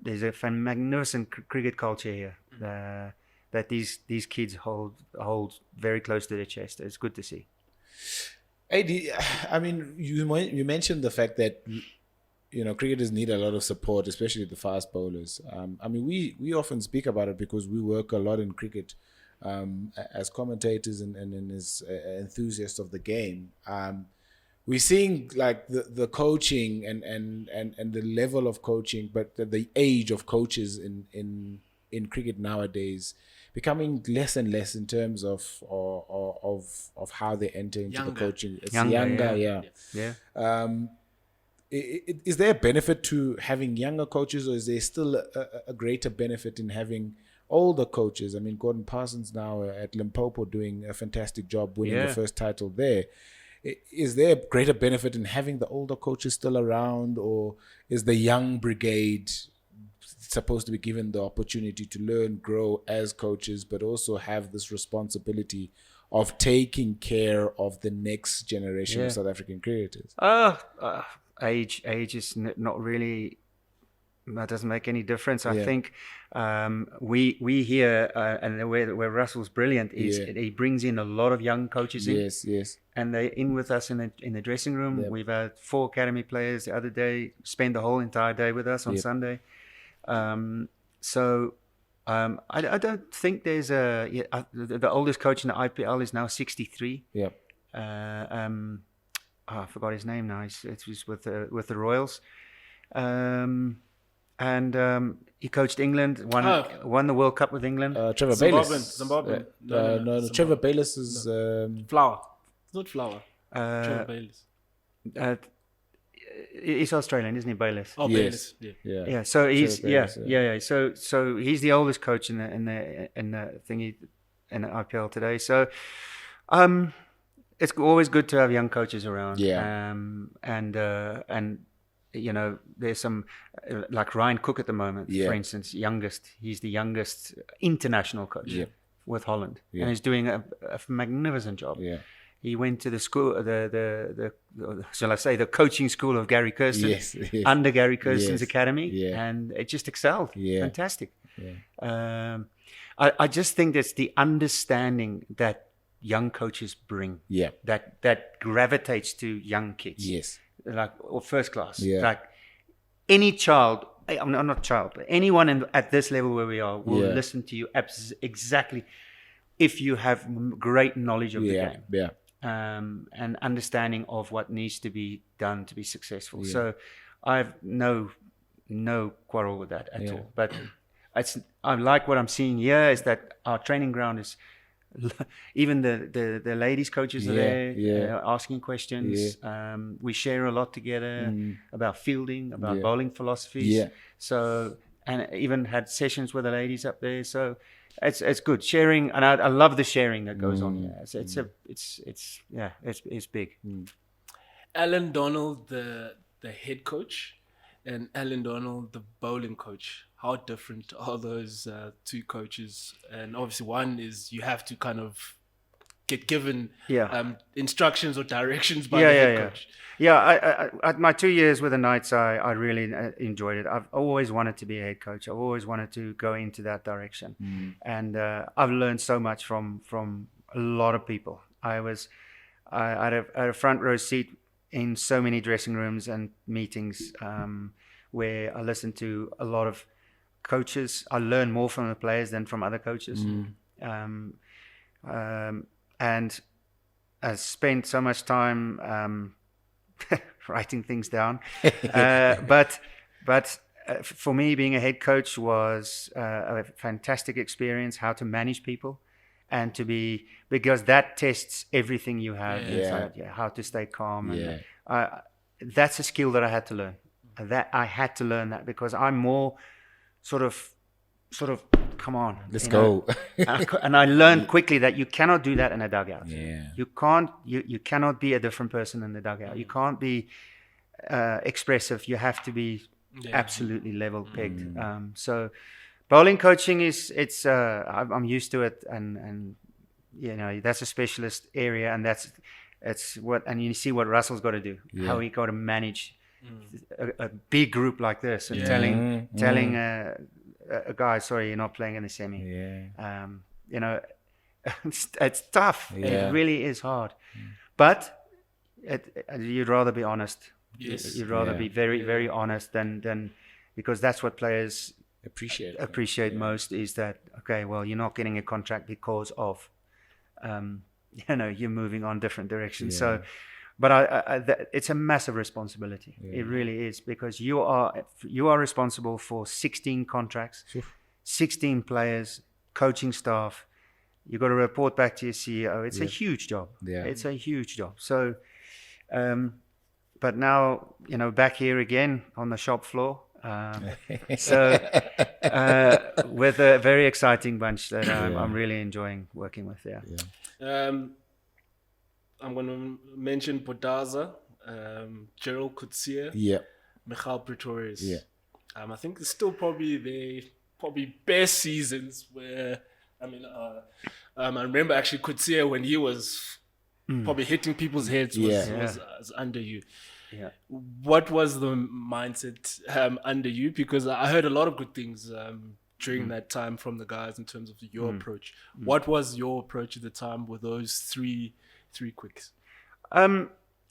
there's a magnificent cricket culture here that these kids hold very close to their chest. It's good to see. Hey, I mean, you mentioned the fact that cricketers need a lot of support, especially the fast bowlers. I mean, we often speak about it because we work a lot in cricket as commentators and as enthusiasts of the game. We're seeing like the coaching and the level of coaching, but the age of coaches in cricket nowadays becoming less and less in terms of how they enter into the coaching. It's younger, yeah. Is there a benefit to having younger coaches, or is there still a greater benefit in having older coaches? I mean, Gordon Parsons now at Limpopo doing a fantastic job winning the first title there. Is there a greater benefit in having the older coaches still around, or is the young brigade supposed to be given the opportunity to learn, grow as coaches, but also have this responsibility of taking care of the next generation of South African cricketers? Age is not really, that doesn't make any difference. I think we here, and where Russell's brilliant is he brings in a lot of young coaches in. Yes. And they're in with us in the dressing room. Yep. We've had 4 academy players the other day spend the whole entire day with us on Sunday. So I don't think there's the oldest coach in the IPL is now 63. Yep. I forgot his name now. He's with the Royals. And he coached England, won the World Cup with England. Trevor Bayliss. Zimbabwe. No, Trevor Bayliss is Flower. It's not Flower. Trevor Bayliss. He's Australian, isn't he, Bayliss? Oh, yes. Bayliss. Yeah. So he's So he's the oldest coach in the thingy in the IPL today. So, it's always good to have young coaches around. Yeah. And there's some like Ryan Cook at the moment, for instance, he's the youngest international coach with Holland, and he's doing a magnificent job. Yeah. He went to the school, shall I say, the coaching school of Gary Kirsten, under Gary Kirsten's academy, and it just excelled. Fantastic. Yeah. I just think that's the understanding that young coaches bring. Yeah. That gravitates to young kids. Yes. Or first class. Yeah. Like any child, I'm not child, but anyone at this level where we are will listen to you exactly if you have great knowledge of the game. Yeah. And understanding of what needs to be done to be successful. So I have no quarrel with that at all. But I like what I'm seeing here is that our training ground is even the ladies coaches are there asking questions. We share a lot together about fielding, about bowling philosophies. So, and even had sessions with the ladies up there. So it's good sharing, and I love the sharing that goes on here. It's big. Allan Donald, the head coach, and Allan Donald, the bowling coach. How different are those two coaches? And obviously, one is you have to kind of get given instructions or directions by the head coach. Yeah, at my 2 years with the Knights, I really enjoyed it. I've always wanted to be a head coach. I've always wanted to go into that direction. And I've learned so much from a lot of people. I had a front row seat in so many dressing rooms and meetings where I listened to a lot of coaches. I learn more from the players than from other coaches. And I spent so much time writing things down. But for me, being a head coach was a fantastic experience, how to manage people and because that tests everything you have inside. How to stay calm. And, that's a skill that I had to learn. That I had to learn that because I'm more sort of come on, let's go. And I learned quickly that you cannot do that in a dugout. You cannot be a different person in the dugout. You can't be expressive. You have to be absolutely level pegged. So bowling coaching I'm used to it, and that's a specialist area, and and you see what Russell's got to do, how he got to manage a big group like this, and telling a guy, sorry, you're not playing in the semi. It's tough. It really is hard. But you'd rather be honest Yes. You'd rather Yeah. be very, very honest than because that's what players Appreciate most is that, okay, well, you're not getting a contract because of, you're moving on different directions. Yeah. So, but it's a massive responsibility. Yeah. It really is, because you are responsible for 16 contracts, Sure. 16 players, coaching staff. You've got to report back to your CEO. It's a Yeah. huge job. Yeah. It's a huge job. So, but now, back here again on the shop floor. With a very exciting bunch that I'm really enjoying working with. Yeah. I'm going to mention Bodaza, Gerald Coetzee, Yeah. Michael Pretorius. Yeah. I think it's still probably their best seasons where, I remember actually Coetzee when he was probably hitting people's heads was under you. Yeah. What was the mindset under you? Because I heard a lot of good things during that time from the guys in terms of your approach. What was your approach at the time with those three quicks?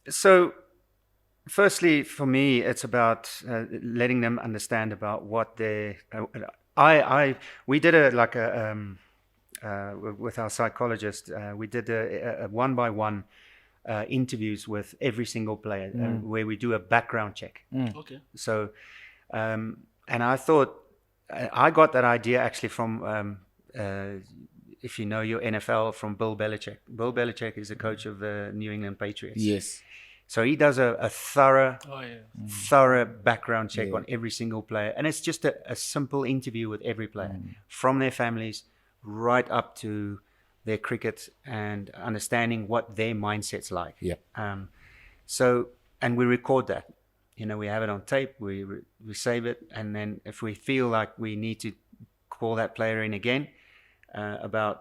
So, firstly, for me, it's about letting them understand about what they. We did with our psychologist. We did a 1-by-1 interviews with every single player, where we do a background check. Okay. So, and I thought I got that idea actually from. If you know your NFL, from Bill Belichick. Bill Belichick is the coach of the New England Patriots. Yes. So he does a thorough background check Yeah. on every single player. And it's just a simple interview with every player, from their families right up to their cricket, and understanding what their mindset's like. Yeah. So, and we record that. We have it on tape, we save it. And then if we feel like we need to call that player in again,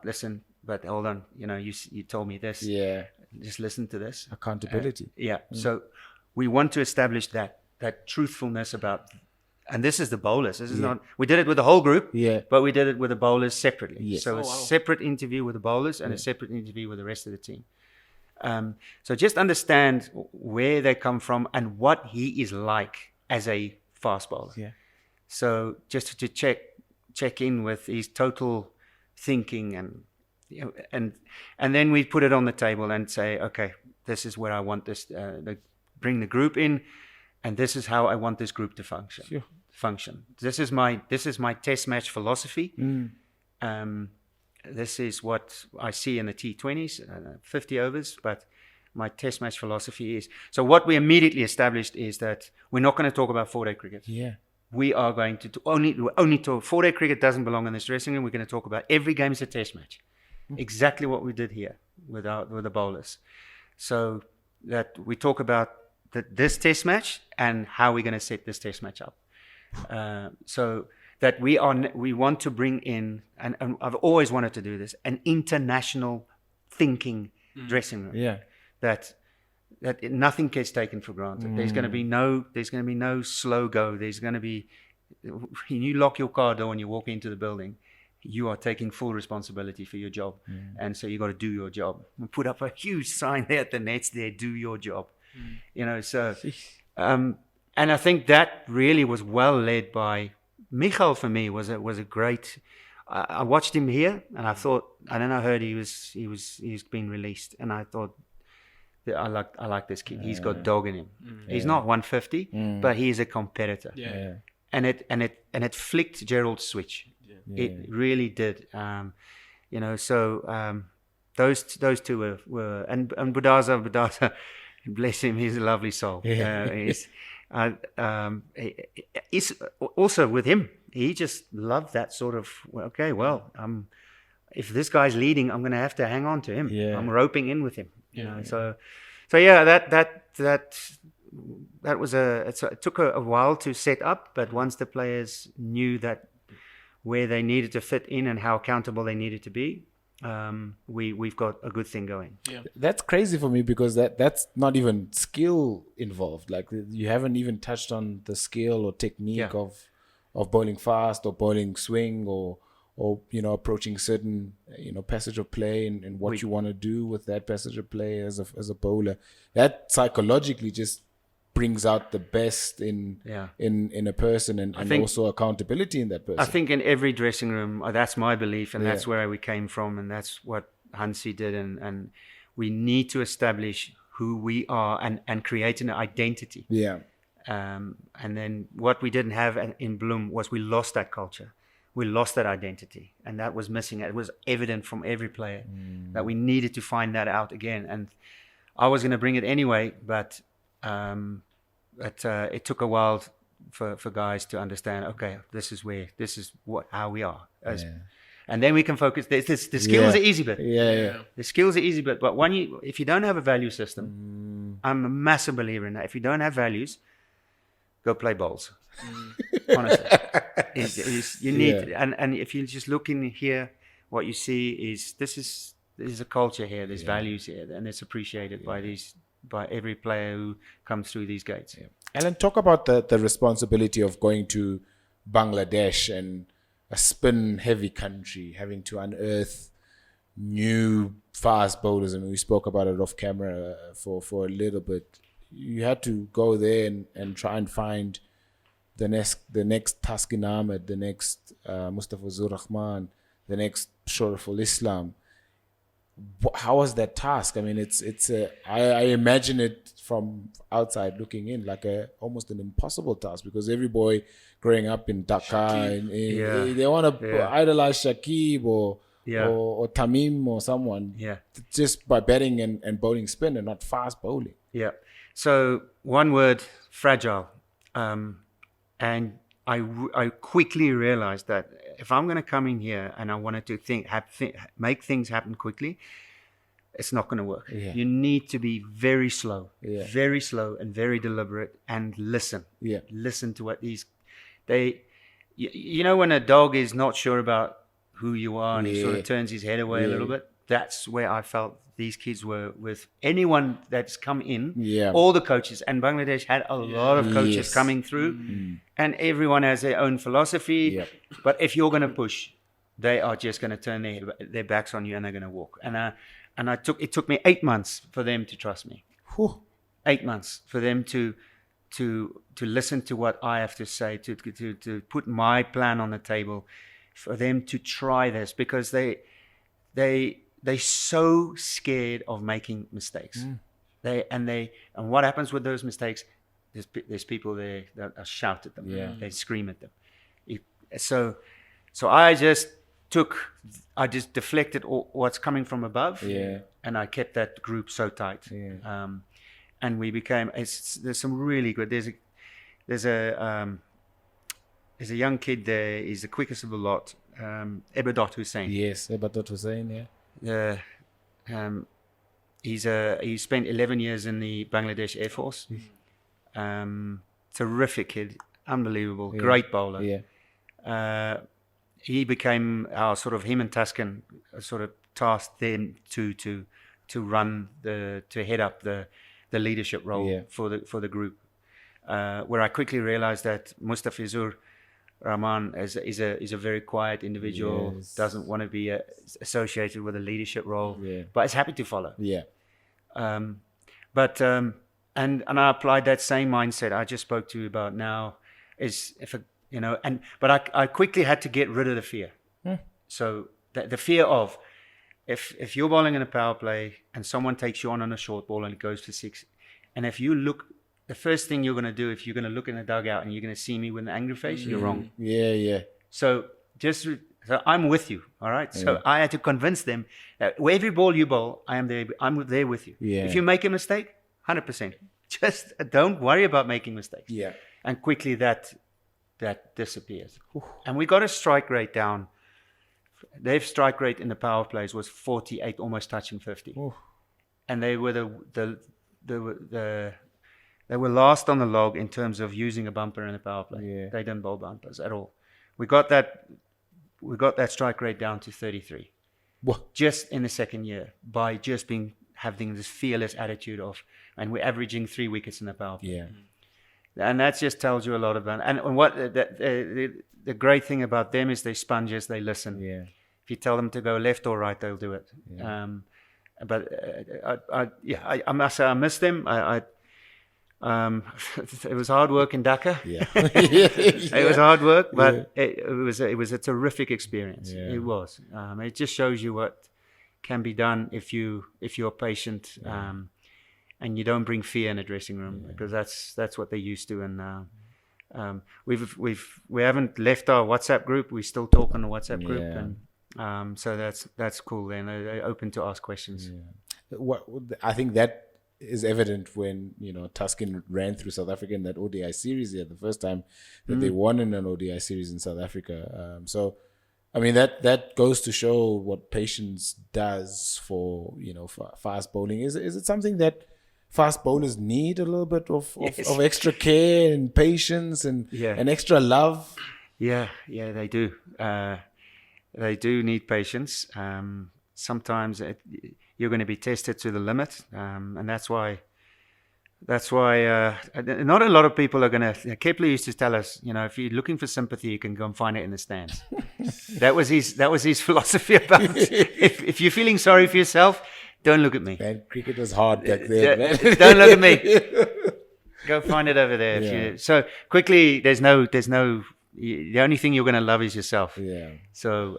listen, but hold on, you told me this. Yeah. Just listen to this. Accountability. So we want to establish that truthfulness about, and this is the bowlers. This is not. We did it with the whole group. Yeah. But we did it with the bowlers separately. Yes. So a separate interview with the bowlers and a separate interview with the rest of the team. So just understand where they come from and what he is like as a fast bowler. Yeah. So just to check in with his total thinking, and then we put it on the table and say, okay, this is where I want this. Bring the group in, and this is how I want this group to function. Sure. This is my test match philosophy. This is what I see in the T20s, 50 overs, but my test match philosophy is. So what we immediately established is that we're not going to talk about 4-day cricket. Yeah. We are going to only talk. 4-day cricket doesn't belong in this dressing room. We're going to talk about every game is a test match. Exactly what we did here with the bowlers. So that we talk about this test match and how we're going to set this test match up. So that we want to bring in, and I've always wanted to do this, an international thinking dressing room. Yeah. That nothing gets taken for granted. There's going to be no slow go. There's going to be, when you lock your car door and you walk into the building, you are taking full responsibility for your job. And so you got to do your job. We put up a huge sign there at the nets there, do your job. And I think that really was well led by Michael. For me was a great, I watched him here and I thought, and then I heard he's been released, and I thought, I like this kid. He's got dog in him. He's not 150, but he is a competitor. Yeah. And it flicked Gerald's switch. It really did. So those two were and Bodaza, bless him, he's a lovely soul. He's also with him. He just loved that sort of, okay, well, if this guy's leading, I'm going to have to hang on to him. Yeah. I'm roping in with him. So yeah, that was it took a while to set up, but once the players knew that where they needed to fit in and how accountable they needed to be, we've got a good thing going. Yeah. That's crazy for me, because that's not even skill involved. Like, you haven't even touched on the skill or technique of bowling fast or bowling swing or approaching certain passage of play and what you want to do with that passage of play as a bowler. That psychologically just brings out the best in a person, and also accountability in that person. I think in every dressing room, that's my belief, and that's where we came from, and that's what Hansie did, and we need to establish who we are and create an identity. Yeah. And then what we didn't have in Bloem was we lost that culture. We lost that identity, and that was missing. It was evident from every player that we needed to find that out again. And I was going to bring it anyway, but it took a while for guys to understand. Okay, this is how we are, and then we can focus. The skills are easy bit. Yeah. The skills are easy bit, but if you don't have a value system, I'm a massive believer in that. If you don't have values, go play bowls. Honestly, you need, and if you just look in here, what you see is there's a culture here, there's values here, and it's appreciated by every player who comes through these gates. Yeah. Allan, talk about the responsibility of going to Bangladesh and a spin-heavy country, having to unearth new fast bowlers. I mean, we spoke about it off camera for a little bit. You had to go there and try and find the next Taskin Ahmed, the next Mustafa Zur Rahman, the next Shoreful Islam. How was that task? I mean, I imagine it from outside looking in like almost an impossible task, because every boy growing up in Dhaka, they want to idolize Shakib or Tamim or someone just by batting and bowling spin and not fast bowling. Yeah. So one word, fragile. And I quickly realized that if I'm going to come in here and I wanted to make things happen quickly, it's not going to work. Yeah. You need to be very slow and very deliberate, and listen. Yeah. Listen to what you know, when a dog is not sure about who you are and he sort of turns his head away a little bit, that's where I felt these kids were with anyone that's come in, all the coaches. And Bangladesh had a lot of coaches coming through, and everyone has their own philosophy. Yep. But if you're going to push, they are just going to turn their backs on you and they're going to walk. It took me 8 months for them to trust me. Whew. 8 months for them to listen to what I have to say, to put my plan on the table, for them to try this, because they're so scared of making mistakes. And what happens with those mistakes? There's people there that shout at them. Yeah. They scream at them. So I just deflected what's coming from above. Yeah. And I kept that group so tight. Yeah. And we became. There's some really good. There's a young kid there. He's the quickest of the lot. Ebadot Hussain. Yes, Ebadot Hussain. Yeah. He spent 11 years in the Bangladesh Air Force. Terrific kid, unbelievable, great bowler. Yeah. He became him and Taskin sort of tasked them to head up the leadership role for the group. Where I quickly realized that Mustafa Zur Rahman is a very quiet individual, doesn't want to be associated with a leadership role, but is happy to follow. Yeah. And I applied that same mindset I just spoke to you about now. But I quickly had to get rid of the fear. So the fear of if you're bowling in a power play and someone takes you on a short ball and it goes for 6, and if you look. The first thing you're going to do, if you're going to look in the dugout and you're going to see me with an angry face, you're wrong. Yeah. So I'm with you, all right? So I had to convince them that every ball you bowl, I'm there with you. Yeah. If you make a mistake, 100%. Just don't worry about making mistakes. Yeah. And quickly that disappears. Oof. And we got a strike rate down. Their strike rate in the power plays was 48, almost touching 50. Oof. And they were They were last on the log in terms of using a bumper in a power play. Yeah. They didn't bowl bumpers at all. We got that strike rate down to 33. What? Just in the second year, by just having this fearless attitude and we're averaging 3 wickets in the power play. Yeah. And that just tells you a lot about. And what the great thing about them is they're sponges. They listen. Yeah. If you tell them to go left or right, they'll do it. Yeah. But I must say I miss them. It was hard work in Dhaka. Yeah. It was hard work, but Yeah. it was a terrific experience. Yeah. It was. It just shows you what can be done if you're patient, and you don't bring fear in a dressing room, because that's what they're used to. And we haven't left our WhatsApp group. We still talk on the WhatsApp group, and so that's cool. Then they're open to ask questions. What I think that is evident when Tuscan ran through South Africa in that ODI series here, the first time that they won in an ODI series in South Africa. So, I mean that goes to show what patience does for fast bowling. Is it something that fast bowlers need a little bit of extra care and patience and extra love? Yeah, they do. They do need patience. Sometimes you're going to be tested to the limit, and that's why not a lot of people are going to. Kepler used to tell us, if you're looking for sympathy, you can go and find it in the stands. That was his philosophy about it. If you're feeling sorry for yourself, don't look at me. Man, cricket was hard back then, man. Don't look at me. Go find it over there. So quickly, there's no. The only thing you're going to love is yourself. Yeah. So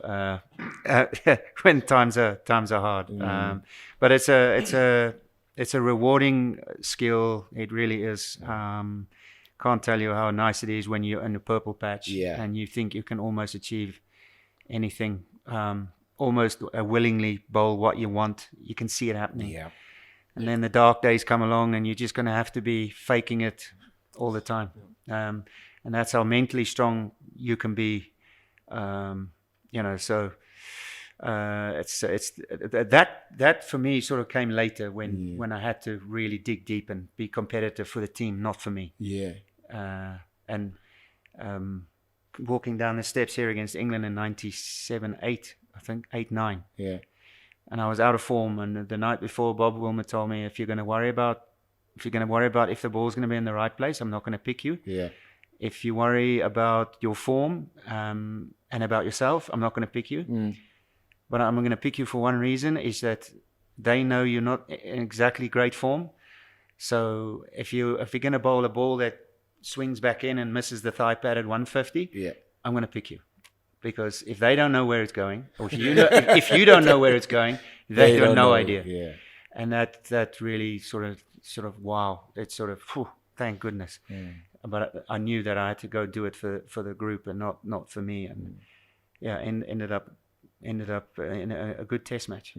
when times are hard, but it's a rewarding skill. It really is. Can't tell you how nice it is when you're in the purple patch and you think you can almost achieve anything. Almost willingly bowl what you want. You can see it happening. Yeah. And then the dark days come along, and you're just going to have to be faking it all the time. And that's how mentally strong you can be. So it's that for me sort of came later when I had to really dig deep and be competitive for the team, not for me. Yeah. And walking down the steps here against England in 97, 8, I think 8, 9. Yeah. And I was out of form, and the night before, Bob Wilmer told me, if you're going to worry about if the ball's going to be in the right place, I'm not going to pick you. Yeah. If you worry about your form and about yourself, I'm not going to pick you. But I'm going to pick you for one reason, is that they know you're not in exactly great form. So if you're going to bowl a ball that swings back in and misses the thigh pad at 150, I'm going to pick you. Because if they don't know where it's going, or if you don't know where it's going, they have no idea. Yeah. And that really sort of wow, it's sort of thank goodness. But I knew that I had to go do it for the group and not for me, and ended up in a good test match.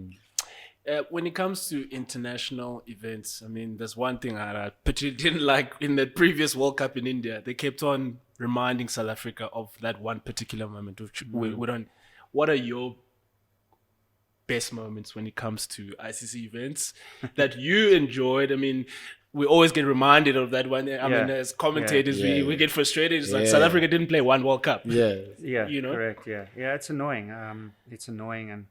When it comes to international events, I mean, there's one thing I particularly didn't like in the previous World Cup in India. They kept on reminding South Africa of that one particular moment. Which we don't. What are your best moments when it comes to ICC events that you enjoyed? I mean, we always get reminded of that one. I mean, as commentators, we get frustrated. It's like South Africa didn't play one World Cup. Yeah. Correct. Yeah. It's annoying. It's annoying, and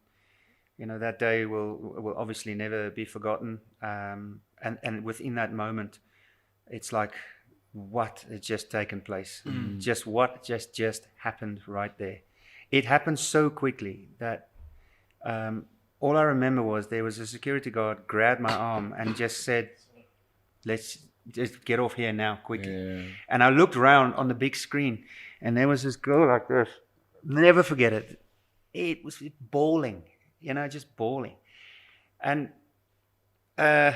that day will obviously never be forgotten. And within that moment, it's like, what had just taken place? Just what just happened right there. It happened so quickly that all I remember was there was a security guard grabbed my arm and just said, let's just get off here now, quickly. Yeah. And I looked around on the big screen, and there was this girl like this. Never forget it. It was bawling, just bawling. And I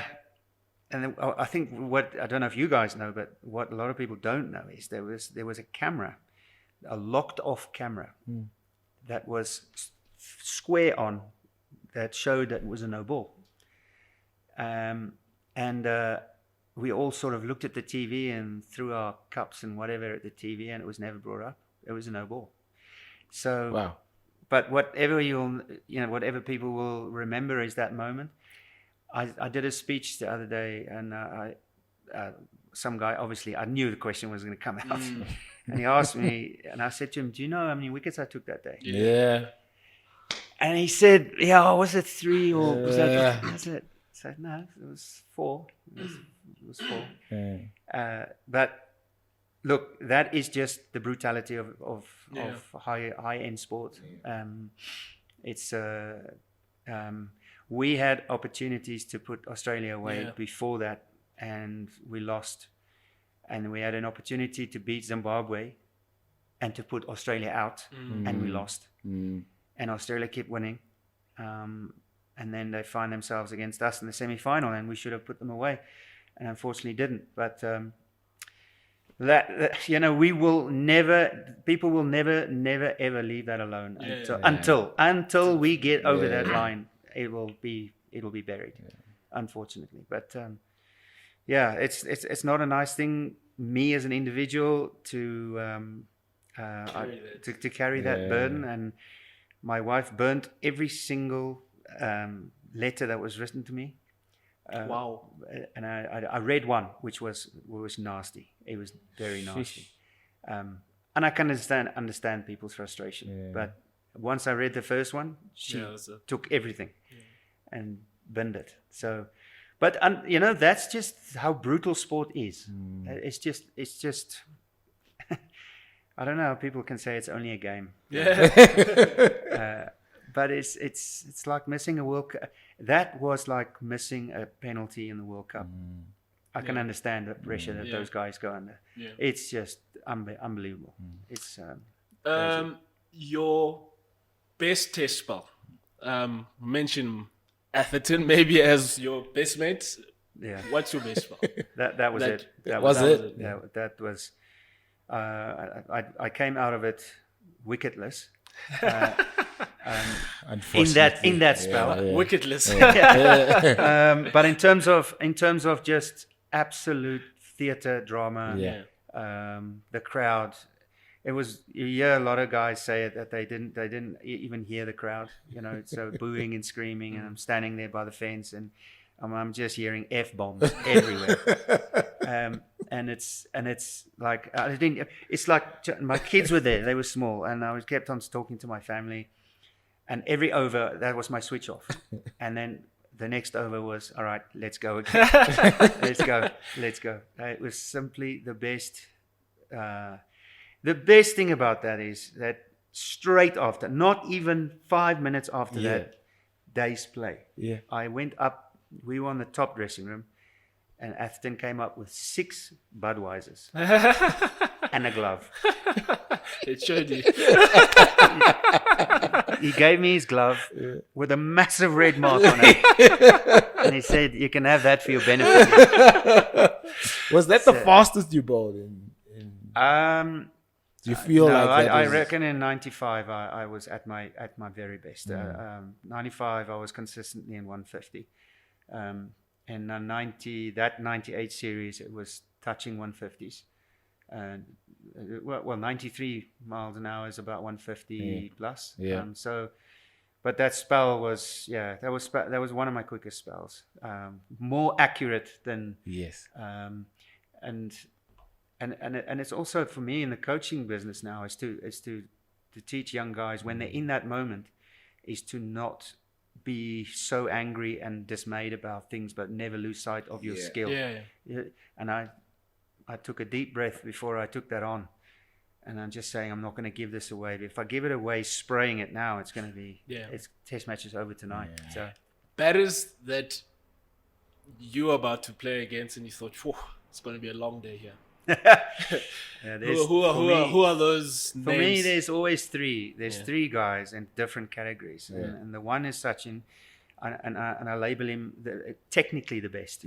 think I don't know if you guys know, but what a lot of people don't know is there was a camera, a locked off camera that was square on, that showed that it was a no ball. And we all sort of looked at the TV and threw our cups and whatever at the TV, and it was never brought up. It was a no ball. So, wow. But whatever whatever people will remember is that moment. I did a speech the other day, and some guy, obviously, I knew the question was going to come out, and he asked me, and I said to him, "Do you know how many wickets I took that day?" Yeah. And he said, was it 3 or was that? I said, no, it was 4. It was 4. Yeah. But look, that is just the brutality of high end sport. It's we had opportunities to put Australia away before that, and we lost. and we had an opportunity to beat Zimbabwe and to put Australia out, and we lost. And Australia kept winning. And then they find themselves against us in the semi-final, and we should have put them away, and unfortunately didn't. But that you know, people will never ever leave that alone until we get over that line. It'll be buried, unfortunately. But it's not a nice thing, me as an individual, to carry that burden. And my wife burnt every single letter that was written to me. Wow. And I read one which was nasty. It was very nasty. And I can understand people's frustration. But once I read the first one, she took everything and binned it. So, but you know, that's just how brutal sport is. It's just I don't know how people can say it's only a game. But it's like missing a World Cup. That was like missing a penalty in the World Cup. I can understand the pressure that those guys go under. It's just unbelievable. It's your best test spell. Mention Atherton maybe as your best mate. Yeah. What's your best spell? That was it. That was it. Yeah, that was. I came out of it wicketless. In that spell, wicketless. But in terms of just absolute theatre drama, the crowd, it was, you hear a lot of guys say it, that they didn't even hear the crowd, you know, so booing and screaming, and I'm standing there by the fence, and I'm just hearing F-bombs everywhere. And it's like, it's like my kids were there, they were small, and I was kept on talking to my family, and every over, that was my switch off. And then the next over was, all right, let's go again. let's go. It was simply the best. The best thing about that is that straight after, not even 5 minutes after that day's play, I went up, we were on the top dressing room, and Atherton came up with 6 Budweisers and a glove. It showed you. He gave me his glove with a massive red mark on it. And he said, you can have that for your benefit. Was that the fastest you bowled in? Do you feel no, like that? I reckon in 95 I was at my very best. 95 I was consistently in 150. And 98 series it was touching 150s. Well, 93 miles an hour is about 150 plus. So, but that spell was that was one of my quickest spells. More accurate than and it's also for me in the coaching business now is to teach young guys when they're in that moment is to not be so angry and dismayed about things, but never lose sight of your skill. And I took a deep breath before I took that on, and I'm just saying I'm not going to give this away. If I give it away, spraying it now, it's going to be it's test match is over tonight. So batters that you're about to play against, and you thought, it's going to be a long day here. Who are those names? For me, there's always 3. There's 3 guys in different categories, and the one is Sachin, and I label him technically the best.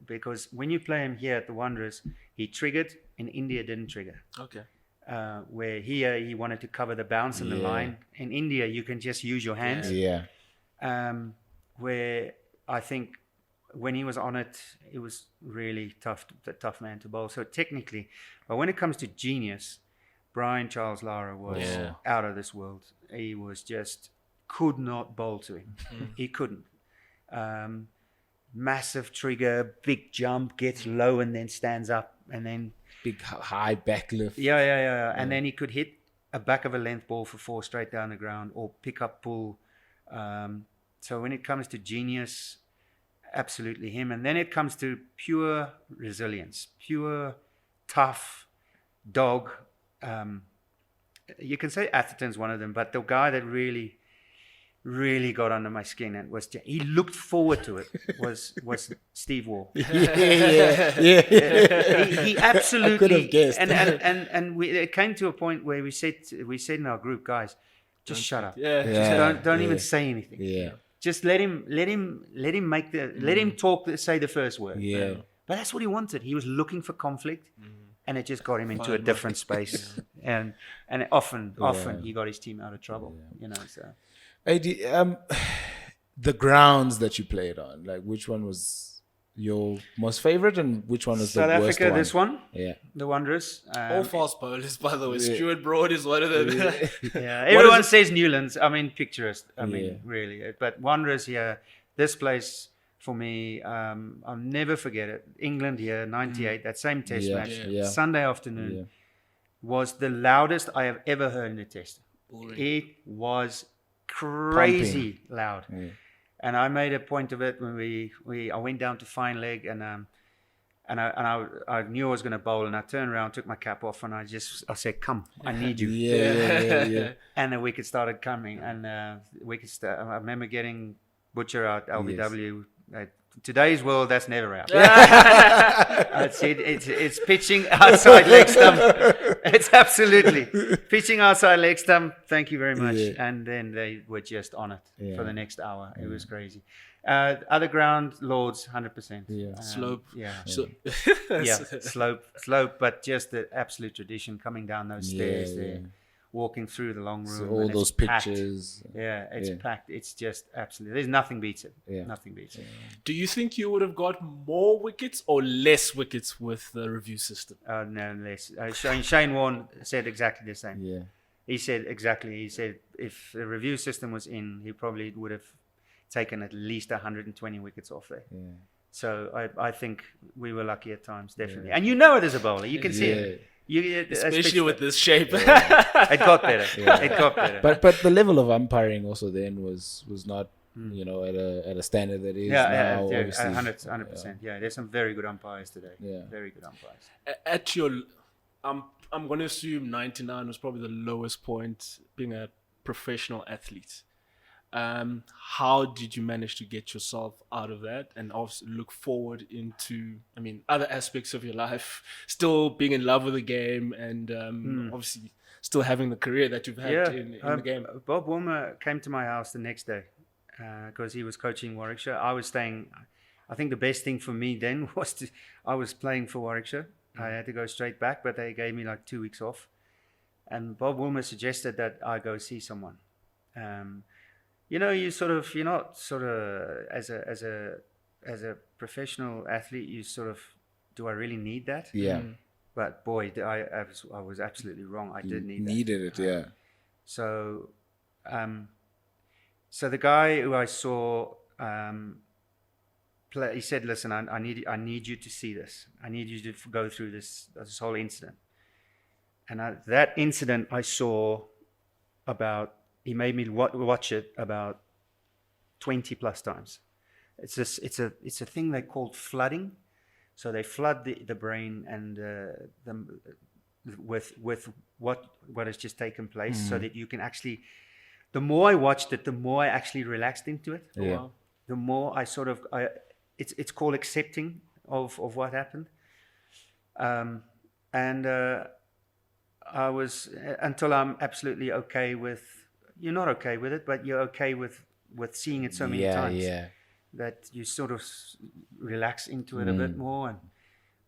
Because when you play him here at the Wanderers, he triggered. In India, didn't trigger. Where here he wanted to cover the bounce in the line. In India, you can just use your hands. Where I think when he was on it, it was really tough man to bowl. So technically, but when it comes to genius, Brian Charles Lara was out of this world. He was just could not bowl to him. He couldn't. Massive trigger, big jump, gets low and then stands up, and then big high back lift. And then he could hit a back of a length ball for 4 straight down the ground, or pick up pull. So when it comes to genius, absolutely him. And then it comes to pure resilience, pure tough dog. You can say Atherton's one of them, but the guy that really really got under my skin and he looked forward to it was Steve Waugh. yeah. He absolutely I could have guessed. and it came to a point where we said in our group, guys, just shut up. Just don't even say anything. Yeah. Just let him let him talk, say the first word. Yeah. But that's what he wanted. He was looking for conflict, and it just got him into a different space. And often he got his team out of trouble. You know. So the grounds that you played on, like which one was your most favorite, and which one was South the worst Africa, one? this one, Yeah. the Wanderers. All fast bowlers, by the way. Stuart Broad is one of them. Yeah, everyone says Newlands. I mean, picturesque. I mean, really. But Wanderers here, this place for me, I'll never forget it. England here, 98, that same test match, Sunday afternoon, was the loudest I have ever heard in a test. It was crazy loud. Yeah. And I made a point of it when I went down to fine leg and I knew I was going to bowl, and I turned around, took my cap off, and I said, "Come, I need you." Yeah. And the wicket started coming, and I remember getting Butcher out, LBW. Today's world, that's never out. It's pitching outside leg stump. It's absolutely pitching outside leg stump. Thank you very much. Yeah. And then they were just on it for the next hour. It was crazy. Other ground, Lords, 100%. Yeah. Slope. Slope, but just the absolute tradition coming down those stairs there. Walking through the long room. So all those pictures. Packed. Yeah, it's packed. It's just absolutely. There's nothing beats it. Yeah. Nothing beats it. Do you think you would have got more wickets or less wickets with the review system? No, less. Shane Warne said exactly the same. Yeah. He said if the review system was in, he probably would have taken at least 120 wickets off there. Yeah. So I think we were lucky at times, definitely. And you know it as a bowler. You can see it. Especially with this shape. It got better. It got better. But the level of umpiring also then was not at a standard that is now. 100%. Yeah, there's some very good umpires today. Yeah, very good umpires. At your, I'm going to assume 99 was probably the lowest point being a professional athlete. How did you manage to get yourself out of that and also look forward into, other aspects of your life, still being in love with the game and obviously still having the career that you've had in the game? Bob Woolmer came to my house the next day because he was coaching Warwickshire. I was staying. I think the best thing for me then was I was playing for Warwickshire. I had to go straight back, but they gave me like 2 weeks off. And Bob Woolmer suggested that I go see someone. You're not sort of as a professional athlete, you sort of, do I really need that? Yeah. But boy, I was absolutely wrong. I did need that. Needed it, yeah. So the guy who I saw play, he said, "Listen, I need you to see this. I need you to go through this whole incident." And that incident I saw about. He made me watch it about 20 plus times. It's a thing they called flooding. So they flood the brain and with what has just taken place, so that you can actually. The more I watched it, the more I actually relaxed into it. Yeah. Wow. The more I it's called accepting of what happened. I was until I'm absolutely okay with. You're not okay with it, but you're okay with seeing it so many times that you sort of relax into it a bit more.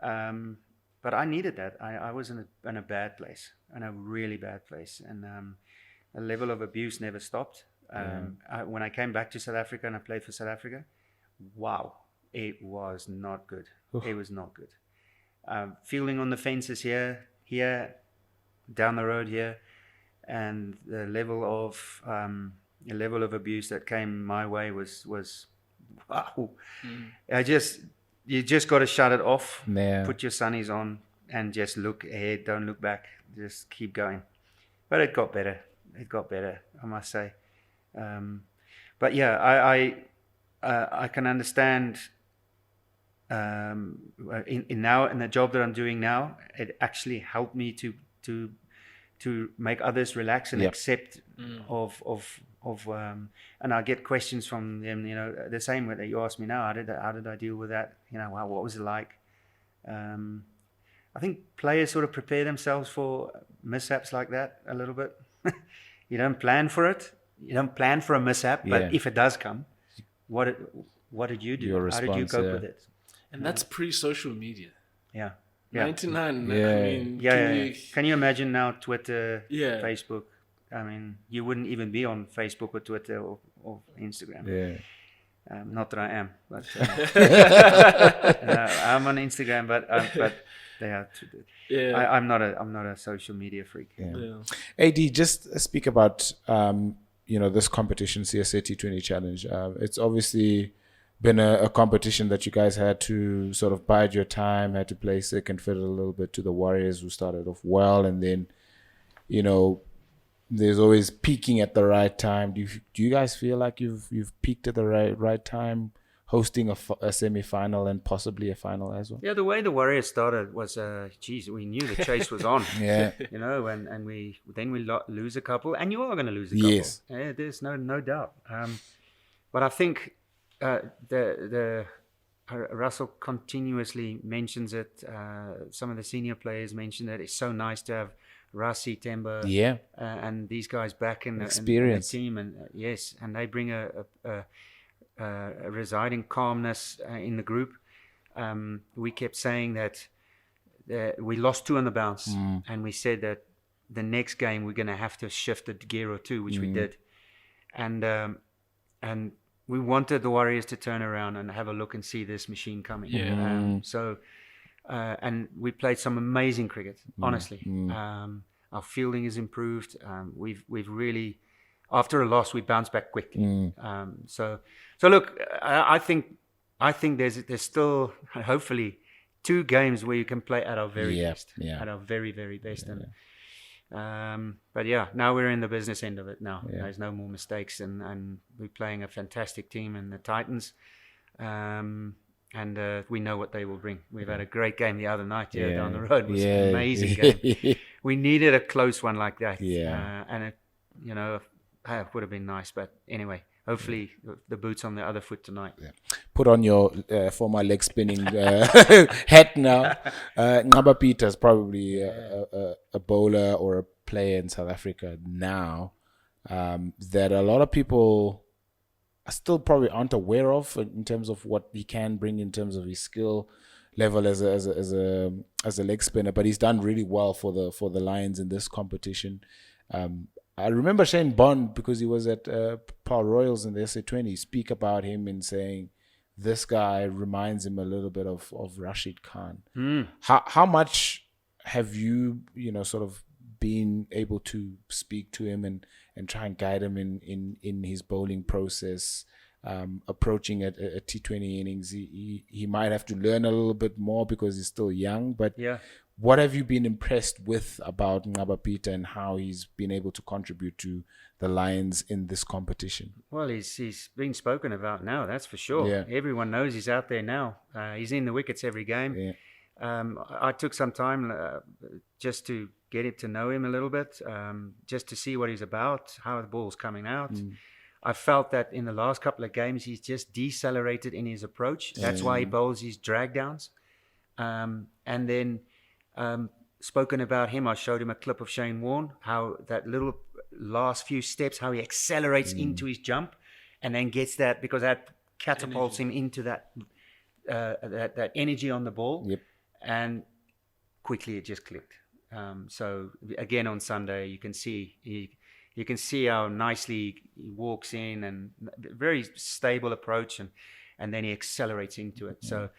And but I needed that. I was in a bad place, in a really bad place, and the level of abuse never stopped. When I came back to South Africa and I played for South Africa, wow, it was not good. It was not good. Fielding on the fences here, down the road here. And the level of abuse that came my way was wow. You just got to shut it off. Yeah. Put your sunnies on and just look ahead. Don't look back. Just keep going. But it got better. I must say. But yeah, I can understand. In the job that I'm doing now, it actually helped me to make others relax and accept of and I get questions from them, the same way that you asked me now. How did I deal with that? What was it like? I think players sort of prepare themselves for mishaps like that a little bit. You don't plan for it. You don't plan for a mishap, but if it does come, what did you do? Your How did you response, cope with it? And that's pre-social media. Yeah. 99. Yeah. I mean, Can you imagine now Twitter, Yeah. Facebook? I mean, you wouldn't even be on Facebook or Twitter or Instagram. Yeah. Not that I am, but I'm on Instagram. But Yeah. I'm not a social media freak. Yeah. AD, just speak about this competition, CSA T20 Challenge. It's obviously been a competition that you guys had to sort of bide your time, had to play second fiddle a little bit to the Warriors, who started off well, and then there's always peaking at the right time. Do you guys feel like you've peaked at the right time, hosting a semi-final and possibly a final as well? Yeah, the way the Warriors started was, we knew the chase was on. Yeah. And we lose a couple, and you are going to lose a couple. Yes. Yeah, there's no doubt. But I think the Russell continuously mentions it. Some of the senior players mention that it's so nice to have Rassie, Temba, and these guys back in the team, and yes, and they bring a residing calmness in the group. We kept saying that we lost 2 on the bounce, and we said that the next game we're going to have to shift a gear or 2, which we did, and we wanted the Warriors to turn around and have a look and see this machine coming. And we played some amazing cricket, honestly. Our fielding has improved. We've really, after a loss, we bounced back quickly. So look, I think there's still hopefully 2 games where you can play at our very best, at our very, very best. But now we're in the business end of it now. There's no more mistakes, and we're playing a fantastic team in the Titans. And we know what they will bring. We've had a great game the other night down the road. It was an amazing game. We needed a close one like that. And it would have been nice. But anyway, hopefully the boot's on the other foot tonight. Put on your former leg spinning hat now. Ngaba Peter's probably a bowler or a player in South Africa now that a lot of people still probably aren't aware of in terms of what he can bring in terms of his skill level as a leg spinner. But he's done really well for the Lions in this competition. I remember Shane Bond, because he was at Paul Royals in the SA20, speak about him and saying this guy reminds him a little bit of Rashid Khan. How much have you sort of been able to speak to him and try and guide him in his bowling process, approaching a T20 innings? He might have to learn a little bit more because he's still young, but what have you been impressed with about Ngaba Peter and how he's been able to contribute to the Lions in this competition? Well, he's been spoken about now, that's for sure. Everyone knows he's out there now. He's in the wickets every game. I took some time just to get to know him a little bit, just to see what he's about, how the ball's coming out. I felt that in the last couple of games he's just decelerated in his approach. That's why he bowls his drag downs. And then spoken about him, I showed him a clip of Shane Warne, how that little last few steps, how he accelerates into his jump and then gets that, because that catapults him into that energy on the ball. And quickly it just clicked. So again on Sunday, you can see how nicely he walks in, and very stable approach, and then he accelerates into it. So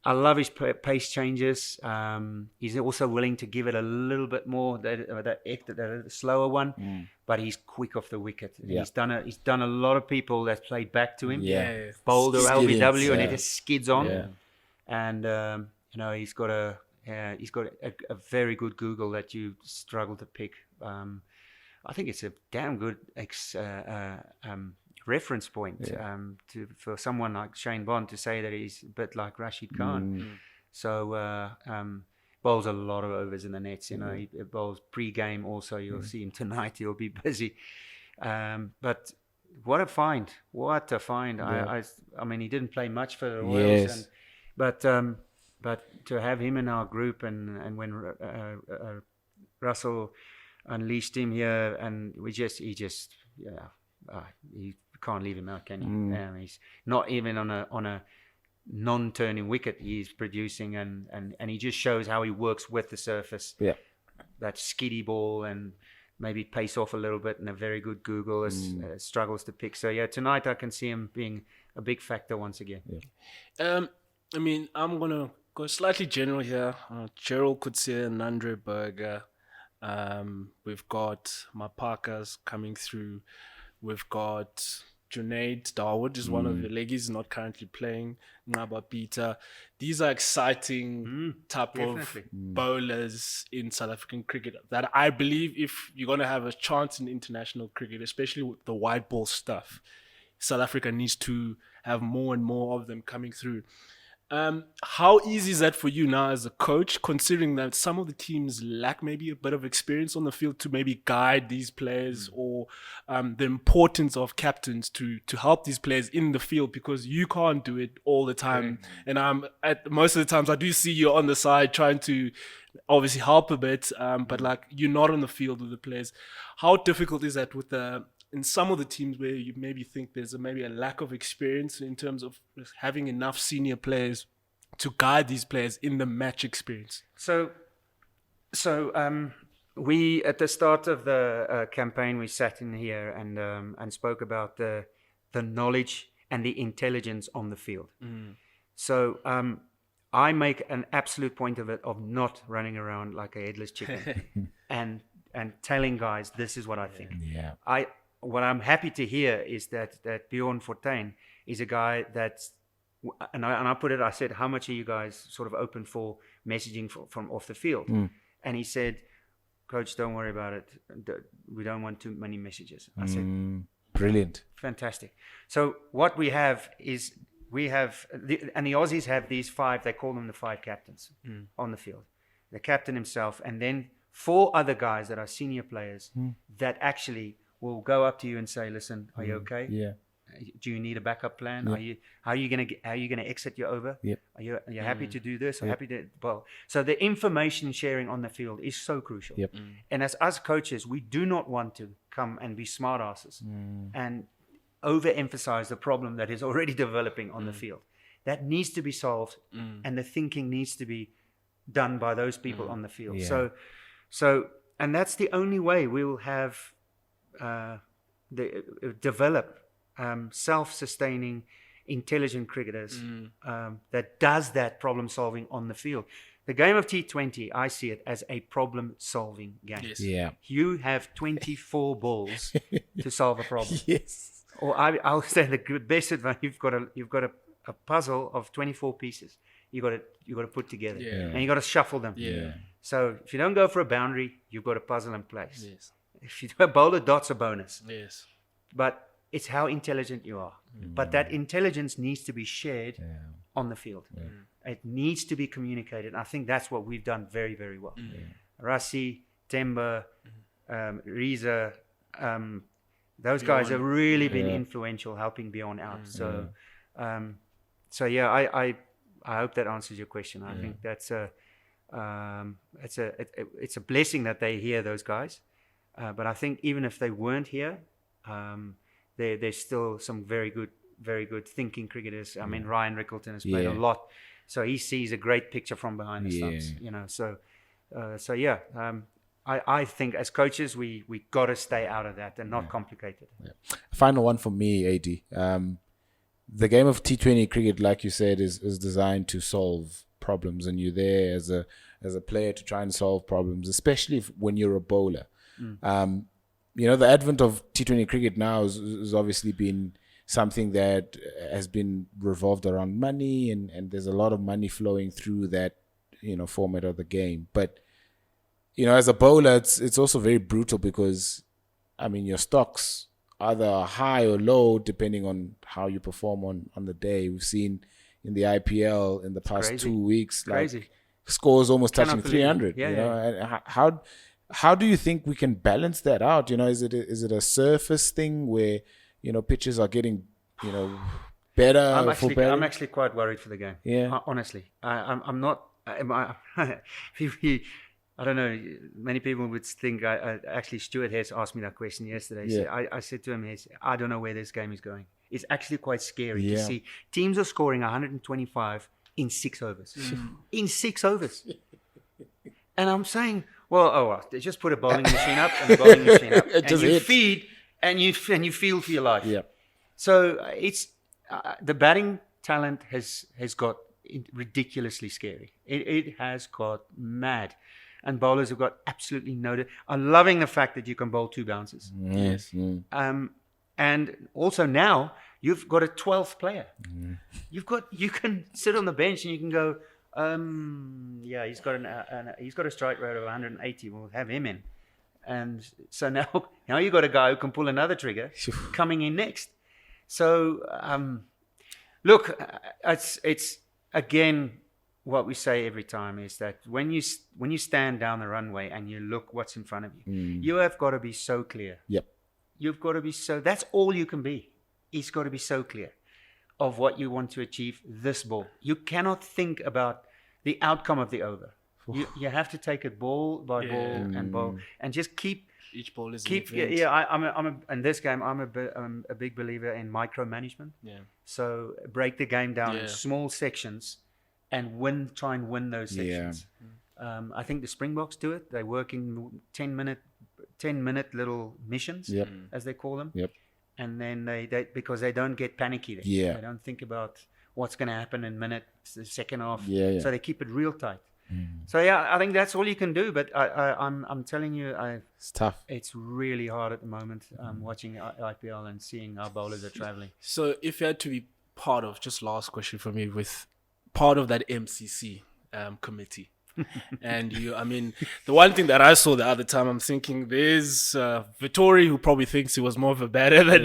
I love his pace changes. He's also willing to give it a little bit more, that slower one, but he's quick off the wicket. He's done a lot of people that played back to him, bowled or LBW, and it just skids on. And he's got a very good Google that you struggle to pick. I think it's a damn good reference point for someone like Shane Bond to say that he's a bit like Rashid Khan. So bowls a lot of overs in the nets. He bowls pre-game also. You'll see him tonight. He'll be busy. But what a find! What a find! Yeah. I mean, he didn't play much for the Royals, Yes. but to have him in our group, and when Russell unleashed him here, and he just you can't leave him out, can you? He's not even on a non-turning wicket. He's producing, and he just shows how he works with the surface. Yeah. That skiddy ball and maybe pace off a little bit, and a very good Google struggles to pick. So yeah, tonight I can see him being a big factor once again. Yeah. I mean, I'm gonna go slightly general here. Gerald Coetzee and Andre Berger. We've got Mapakas coming through. We've got Junaid Dawood is one of the leggies, not currently playing. Ngaba Peter. These are exciting type of bowlers in South African cricket that I believe if you're going to have a chance in international cricket, especially with the white ball stuff, South Africa needs to have more and more of them coming through. How easy is that for you now as a coach, considering that some of the teams lack maybe a bit of experience on the field to maybe guide these players, or the importance of captains to help these players in the field, because you can't do it all the time. And at most of the times I do see you on the side trying to obviously help a bit, but like you're not on the field with the players. How difficult is that with in some of the teams where you maybe think there's maybe a lack of experience in terms of having enough senior players to guide these players in the match experience? So we, at the start of the campaign, we sat in here and spoke about the knowledge and the intelligence on the field. So I make an absolute point of it, of not running around like a headless chicken and telling guys, this is what I think. Yeah. What I'm happy to hear is that Bjorn Fortuin is a guy that's, and I said, how much are you guys sort of open for messaging from off the field? And he said, Coach, don't worry about it. We don't want too many messages. I said, brilliant. Fantastic. So what we have is, and the Aussies have these 5, they call them the 5 captains on the field. The captain himself, and then 4 other guys that are senior players that actually will go up to you and say, listen, are you okay? Yeah. Do you need a backup plan? Yeah. How are you gonna exit your over? Yep. Are you happy to do this? Or happy to bowl? So the information sharing on the field is so crucial. Yep. And as us coaches, we do not want to come and be smart asses and overemphasize the problem that is already developing on the field. That needs to be solved, and the thinking needs to be done by those people on the field. Yeah. So and that's the only way we will have develop self-sustaining, intelligent cricketers that does that problem solving on the field. The game of T20, I see it as a problem solving game. Yes. Yeah. You have 24 balls to solve a problem. Yes. Or I'll say the best advice: you've got a puzzle of 24 pieces. You got to put together, and you got to shuffle them. Yeah. So if you don't go for a boundary, you've got a puzzle in place. Yes. If you do a bowl of dots, a bonus. Yes. But it's how intelligent you are. But that intelligence needs to be shared on the field. It needs to be communicated. I think that's what we've done very, very well. Rassi, Temba, Reza, those guys have really been influential, helping Bjorn out. So, yeah, I hope that answers your question. I think that's it's a blessing that they hear those guys. But I think even if they weren't here, there's still some very good thinking cricketers. I mean, Ryan Rickleton has played a lot, so he sees a great picture from behind the stumps. You know, I think as coaches we got to stay out of that and not complicate it. Final one for me, AD. The game of T20 cricket, like you said, is designed to solve problems, and you're there as a player to try and solve problems, especially when you're a bowler. You know, the advent of T20 cricket now has obviously been something that has been revolved around money, and there's a lot of money flowing through that, you know, format of the game. But, you know, as a bowler, it's also very brutal because, I mean, your stocks either high or low depending on how you perform on the day. We've seen in the IPL in the past 2 weeks, like scores almost touching 300. You know, and how do you think we can balance that out? You know, is it a surface thing where, pitches are getting, better I'm actually quite worried for the game. Yeah. Honestly, I'm not. I don't know. Many people would think. Actually, Stuart Hess asked me that question yesterday. Yeah. So I said to him, Hess, I don't know where this game is going. It's actually quite scary to Yeah. see teams are scoring 125 in 6 overs. In 6 overs. And I'm saying, well, they just put a bowling machine up and a bowling machine up, and Just you hit. feed and you feel for your life. Yeah. So it's the batting talent has got ridiculously scary. It has got mad, and bowlers have got absolutely no. I'm loving the fact that you can bowl 2 bounces. Yes. And also now you've got a 12th player. You can sit on the bench and you can go. Yeah, he's got a strike rate of 180. We'll have him in, and so now you got a guy who can pull another trigger coming in next. So look, it's again what we say every time is that when you stand down the runway and you look what's in front of you, you have got to be so clear. Yep. You've got to be so. That's all you can be. It's got to be so clear of what you want to achieve this ball. You cannot think about the outcome of the over. You have to take it ball by ball and ball, and just keep Each ball is keep. an event. I'm in this game. I'm a big believer in micromanagement. Yeah. So break the game down in Yeah. small sections, and try and win those sections. I think the Springboks do it. They work in 10-minute little missions, Yep. as they call them. Yep. And then they because they don't get panicky then. Yeah. They don't think about what's going to happen in the second half. Yeah. So they keep it real tight. So yeah, I think that's all you can do. But I'm telling you, It's tough. it's really hard at the moment. Watching IPL and seeing how bowlers are traveling. So if you had to be part of, just last question for me, with part of that MCC committee, and the one thing that I saw the other time, I'm thinking there's Vittori, who probably thinks he was more of a batter than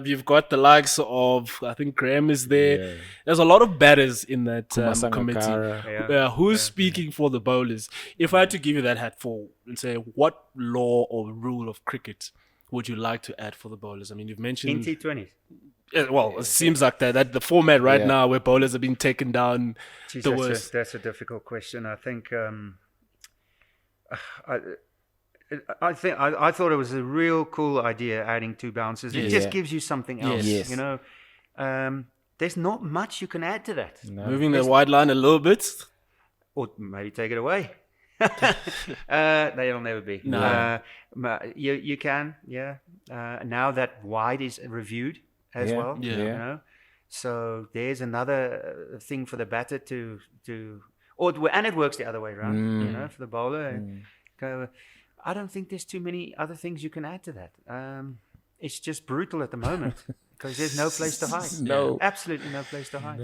you've got the likes of, I think Graham is there. Yeah. There's a lot of batters in that Kumasa committee. Ngakara. Who's speaking for the bowlers? If I had to give you that hat for and say, what law or rule of cricket would you like to add for the bowlers? I mean, you've In mentioned T20s. it seems like that the format right Yeah. now where bowlers are being taken down Jeez, the worst. that's a difficult question. I think I thought it was a real cool idea adding 2 bounces. It Yes. just Yeah. gives you something else. Yes. You know, there's not much you can add to that, Moving the wide line a little bit. or maybe take it away. They'll never be. No. You can, yeah. Now that wide is reviewed as Yeah. well. Yeah. You know, so there's another thing for the batter and it works the other way around. You know, for the bowler. Go, I don't think there's too many other things you can add to that. It's just brutal at the moment because there's no place to hide. No. Absolutely no place to hide.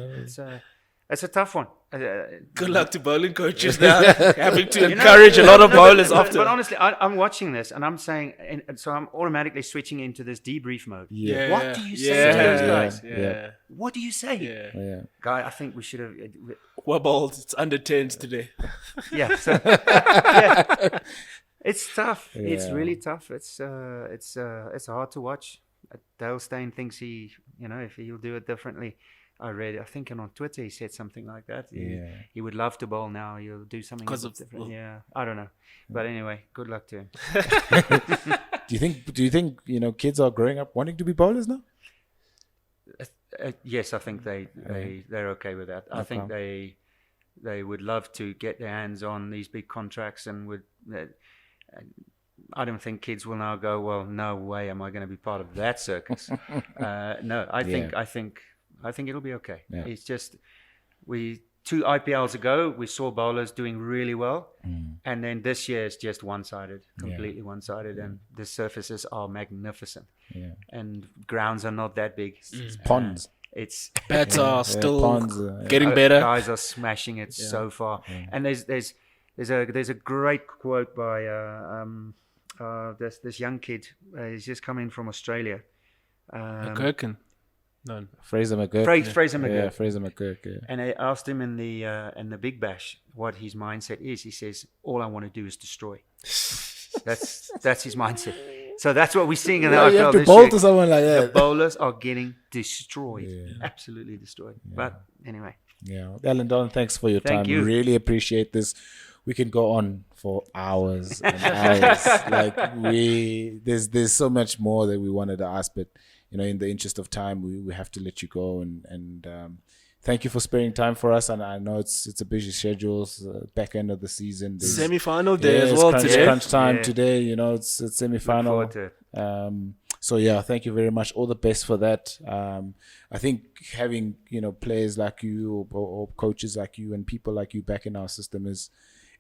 It's a tough one. Good luck to bowling coaches now, having to encourage a lot of bowlers after. But honestly, I'm watching this and I'm saying, and so I'm automatically switching into this debrief mode. Yeah. What do you say to those guys? Yeah. What do you say? Yeah. Guy, I think we should have. We're bowled. It's under 10s today. Yeah. So, yeah. It's tough. It's Yeah. really tough. It's hard to watch. Dale Steyn thinks if he'll do it differently. I think on Twitter he said something like that. He would love to bowl now. He'll do something a bit different. Yeah, I don't know. But anyway, good luck to him. Do you think kids are growing up wanting to be bowlers now? Yes, I think they're okay with that. I think they would love to get their hands on these big contracts and would. I don't think kids will now go, well, no way am I going to be part of that circus. No, I think it'll be okay. Yeah. It's just 2 IPLs ago we saw bowlers doing really well, and then this year it's just one-sided, completely one-sided, and the surfaces are magnificent, and grounds are not that big. Ponds. It's Bats are still ponds, getting better. Guys are smashing it so far, and there's a great quote by this young kid. He's just coming from Australia. Gherkin. No. Fraser McGurk. Fraser McGurk. Yeah, Fraser McGurk. Yeah. And I asked him in the Big Bash what his mindset is. He says, "All I want to do is destroy." That's his mindset. So that's what we're seeing in the Yeah, you IPL have to this bowl year. to someone like The that. bowlers are getting destroyed, Yeah. absolutely destroyed. But anyway, Yeah, Allan, Don, thanks for your Thank time. you. Really appreciate this. We can go on for hours and hours. Like there's so much more that we wanted to ask, but in the interest of time, we have to let you go. And thank you for sparing time for us. And I know it's a busy schedule, back end of the season. There's- Semi-final day yeah, as it's well crunch, today. crunch time Yeah. today. It's semi-final. look forward to it. So yeah, thank you very much. All the best for that. I think having players like you or coaches like you and people like you back in our system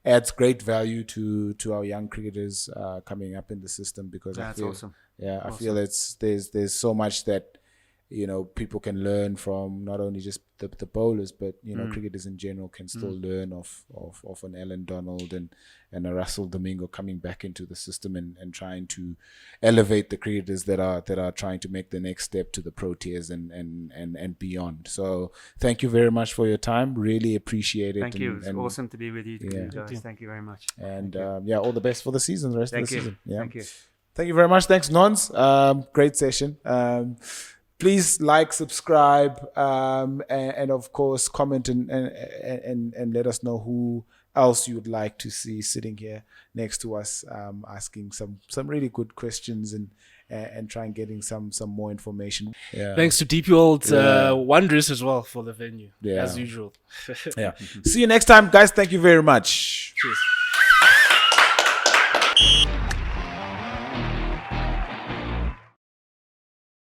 adds great value to our young cricketers coming up in the system, because That's I feel awesome. I feel there's so much that people can learn from, not only just the bowlers, but cricketers in general can still learn of an Allan Donald and a Russell Domingo coming back into the system and trying to elevate the cricketers that are trying to make the next step to the Proteas and beyond. So thank you very much for your time. Really appreciate it. Thank you. It's and, awesome to be with you Yeah. guys. Thank you very much. And all the best for the season, the rest Thank of the you. season. Yeah. Thank you. Thank you very much. Thanks, Nons. Great session. Please like, subscribe, and of course comment and let us know who else you would like to see sitting here next to us, asking some really good questions and try and getting some more information. Yeah. Thanks to DP World Yeah. Wonders as well for the venue, Yeah. as usual. Yeah. See you next time, guys. Thank you very much. Cheers.